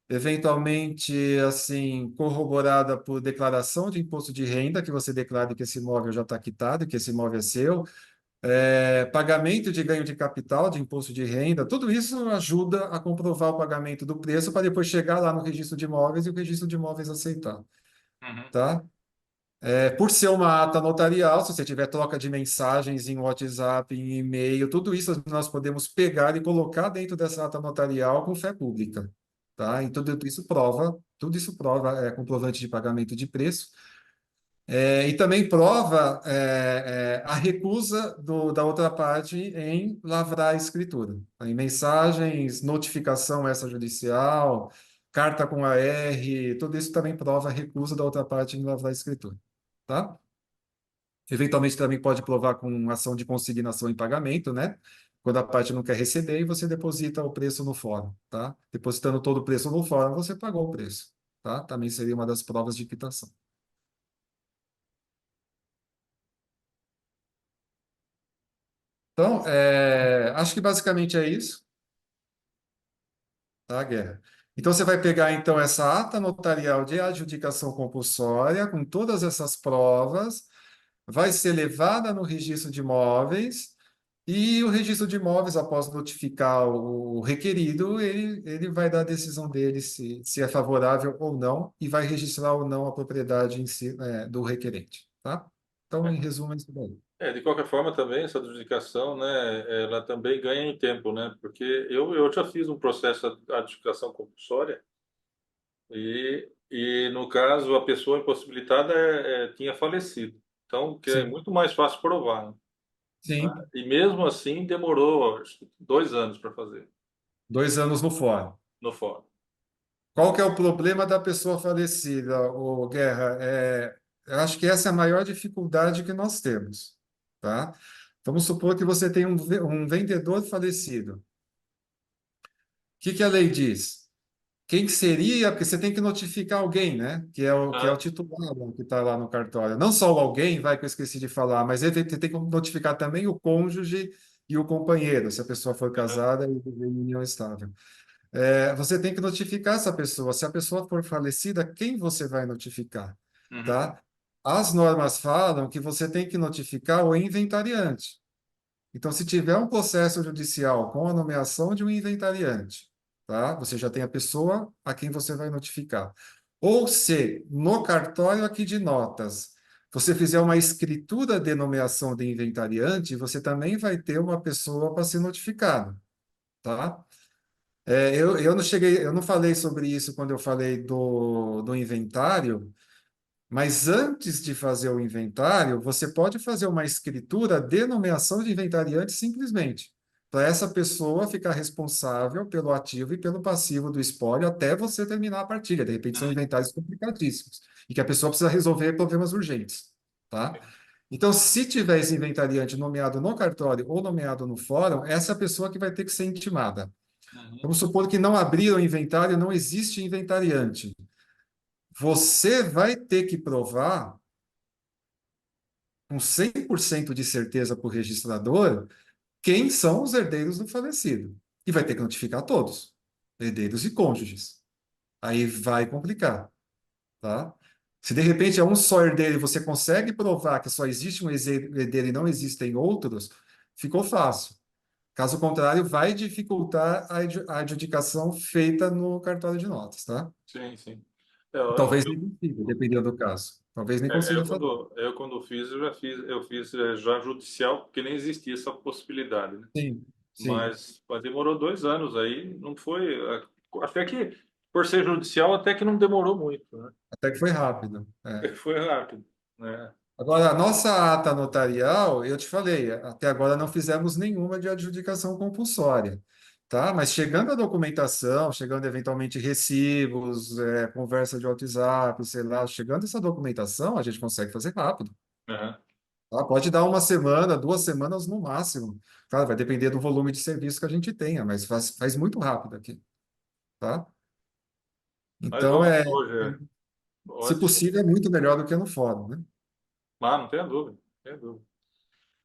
eventualmente, assim, corroborada por declaração de imposto de renda, que você declare que esse imóvel já está quitado, que esse imóvel é seu, pagamento de ganho de capital, de imposto de renda, tudo isso ajuda a comprovar o pagamento do preço para depois chegar lá no registro de imóveis e o registro de imóveis aceitar, Uhum. tá? Por ser uma ata notarial, se você tiver troca de mensagens em WhatsApp, em e-mail, tudo isso nós podemos pegar e colocar dentro dessa ata notarial com fé pública, tá? E tudo isso prova comprovante de pagamento de preço. E também prova a recusa da outra parte em lavrar a escritura. Em mensagens, notificação extrajudicial, carta com AR, tudo isso também prova a recusa da outra parte em lavrar a escritura, tá? Eventualmente também pode provar com ação de consignação em pagamento, né? Quando a parte não quer receber e você deposita o preço no fórum, tá? Depositando todo o preço no fórum, você pagou o preço, tá? Também seria uma das provas de quitação. Então, acho que basicamente é isso, tá, Guerra? Então, você vai pegar, então, essa ata notarial de adjudicação compulsória, com todas essas provas, vai ser levada no registro de imóveis, e o registro de imóveis, após notificar o requerido, ele vai dar a decisão dele se é favorável ou não, e vai registrar ou não a propriedade em si, do requerente, tá? Então, em resumo, é isso daí. De qualquer forma também essa adjudicação, né, ela também ganha em tempo, né? Porque eu já fiz um processo de adjudicação compulsória e no caso a pessoa impossibilitada tinha falecido. Então, que é Sim, muito mais fácil provar, né? sim. E mesmo assim demorou acho que 2 anos para fazer 2 anos no fórum. no fórum. Qual que é o problema da pessoa falecida, o Guerra? eu acho que essa é a maior dificuldade que nós temos, tá? Vamos supor que você tem um vendedor falecido. O que que a lei diz? Quem que seria? Porque você tem que notificar alguém, né? Que é o Ah, titular que está lá no cartório. Não só o alguém, vai que eu esqueci de falar, mas ele tem que notificar também o cônjuge e o companheiro, se a pessoa for aham, casada e viver em união estável. Você tem que notificar essa pessoa. Se a pessoa for falecida, quem você vai notificar, uhum, tá? As normas falam que você tem que notificar o inventariante. Então, se tiver um processo judicial com a nomeação de um inventariante, tá? Você já tem a pessoa a quem você vai notificar. Ou se no cartório aqui de notas você fizer uma escritura de nomeação de inventariante, você também vai ter uma pessoa para ser notificada, tá? Eu não falei sobre isso quando eu falei do inventário, mas antes de fazer o inventário, você pode fazer uma escritura de nomeação de inventariante simplesmente, para essa pessoa ficar responsável pelo ativo e pelo passivo do espólio até você terminar a partilha. De repente são uhum, inventários complicadíssimos e que a pessoa precisa resolver problemas urgentes, tá? Então, se tiver esse inventariante nomeado no cartório ou nomeado no fórum, essa é a pessoa que vai ter que ser intimada. uhum, Vamos supor que não abriram o inventário, não existe inventariante. Você vai ter que provar com 100% de certeza para o registrador quem são os herdeiros do falecido. E vai ter que notificar todos, herdeiros e cônjuges. Aí vai complicar, tá? Se de repente é um só herdeiro e você consegue provar que só existe um herdeiro e não existem outros, ficou fácil. Caso contrário, vai dificultar a adjudicação feita no cartório de notas, tá? sim, sim. Talvez nem consiga, dependendo do caso. Talvez nem consiga fazer. Eu quando fiz, eu fiz já judicial, porque nem existia essa possibilidade, né? Sim, sim. Mas demorou 2 anos aí, não foi. Até que, por ser judicial, até que não demorou muito, né? Até que foi rápido. Foi rápido, né? Agora, a nossa ata notarial, eu te falei, até agora não fizemos nenhuma de adjudicação compulsória, tá? Mas chegando a documentação, chegando eventualmente recibos, conversa de WhatsApp, sei lá, chegando essa documentação, a gente consegue fazer rápido, Aham. tá? Pode dar uma semana, 2 semanas no máximo. Claro, vai depender do volume de serviço que a gente tenha, mas faz muito rápido aqui, tá? Mas Então, ótimo, Rogério. se Ótimo. possível, é muito melhor do que no fórum, né? Ah, não tenha dúvida, não tenha dúvida.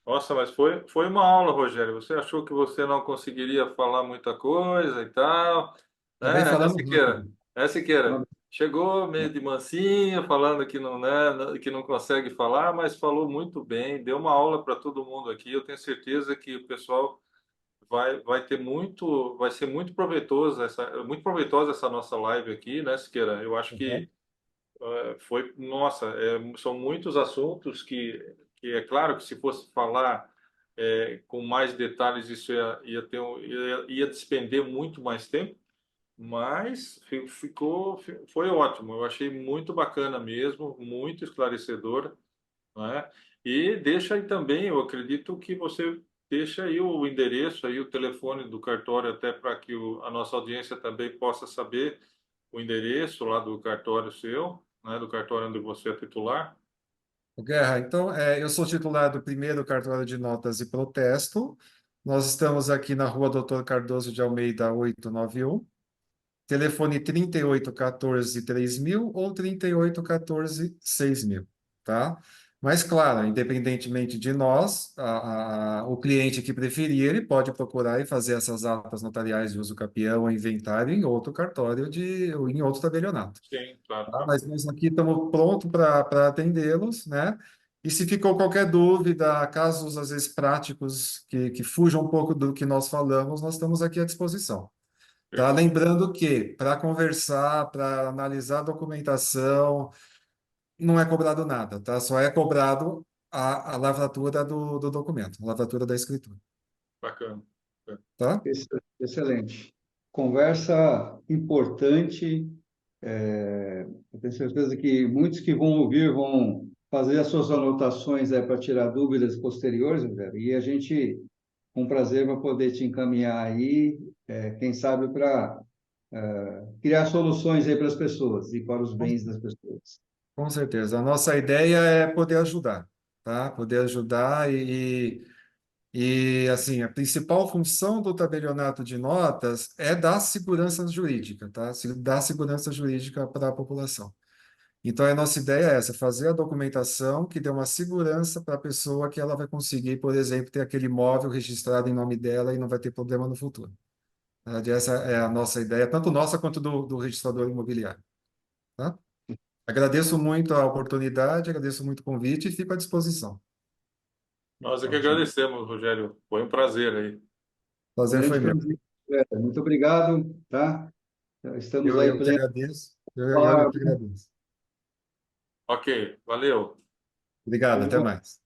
Nossa, mas foi uma aula, Rogério. Você achou que você não conseguiria falar muita coisa e tal, Também né, falamos Siqueira? rápido. Siqueira, chegou meio de mansinho, falando que não, né, que não consegue falar, mas falou muito bem, deu uma aula para todo mundo aqui. Eu tenho certeza que o pessoal vai ter muito, vai ser muito proveitosa essa nossa live aqui, né, Siqueira? Eu acho que nossa, são muitos assuntos que é claro que se fosse falar com mais detalhes, isso ia despender muito mais tempo, mas foi ótimo. Eu achei muito bacana mesmo, muito esclarecedor, né? E deixa aí também, eu acredito que você deixa aí o endereço, aí o telefone do cartório, até para que a nossa audiência também possa saber o endereço lá do cartório seu, né, do cartório onde você é titular. Guerra, então, eu sou titular do primeiro cartório de notas e protesto. Nós estamos aqui na rua Doutor Cardoso de Almeida, 891. Telefone 3814 3000 ou 3814 6000, tá? Mas, claro, independentemente de nós, o cliente que preferir, ele pode procurar e fazer essas atas notariais de uso capião ou inventário em outro cartório ou em outro tabelionato. Sim, claro, Tá? claro. Mas nós aqui estamos prontos para atendê-los, né? E se ficou qualquer dúvida, casos às vezes práticos que fujam um pouco do que nós falamos, nós estamos aqui à disposição. Tá? Perfeito. Lembrando que para conversar, para analisar a documentação, não é cobrado nada, tá? Só é cobrado a lavratura do documento, a lavratura da escritura, Bacana. tá? Excelente. Conversa importante. Eu tenho certeza que muitos que vão ouvir vão fazer as suas anotações para tirar dúvidas posteriores, Rogério, e a gente, com prazer, vai poder te encaminhar aí, quem sabe, para criar soluções aí para as pessoas e para os bens das pessoas. Com certeza. A nossa ideia é poder ajudar, tá? Poder ajudar assim, a principal função do tabelionato de notas é dar segurança jurídica, tá? Dar segurança jurídica para a população. Então, a nossa ideia é essa, fazer a documentação que dê uma segurança para a pessoa que ela vai conseguir, por exemplo, ter aquele imóvel registrado em nome dela e não vai ter problema no futuro. Tá? Essa é a nossa ideia, tanto nossa quanto do registrador imobiliário, tá? Agradeço muito a oportunidade, agradeço muito o convite e fico à disposição. Nós é que Ótimo. agradecemos, Rogério. Foi um prazer aí. Prazer foi Grande meu. prazer. Muito obrigado, tá? Estamos aí Eu que plenos agradeço. Eu para que agradeço. Ok, valeu. Obrigado, tudo de até bom. mais.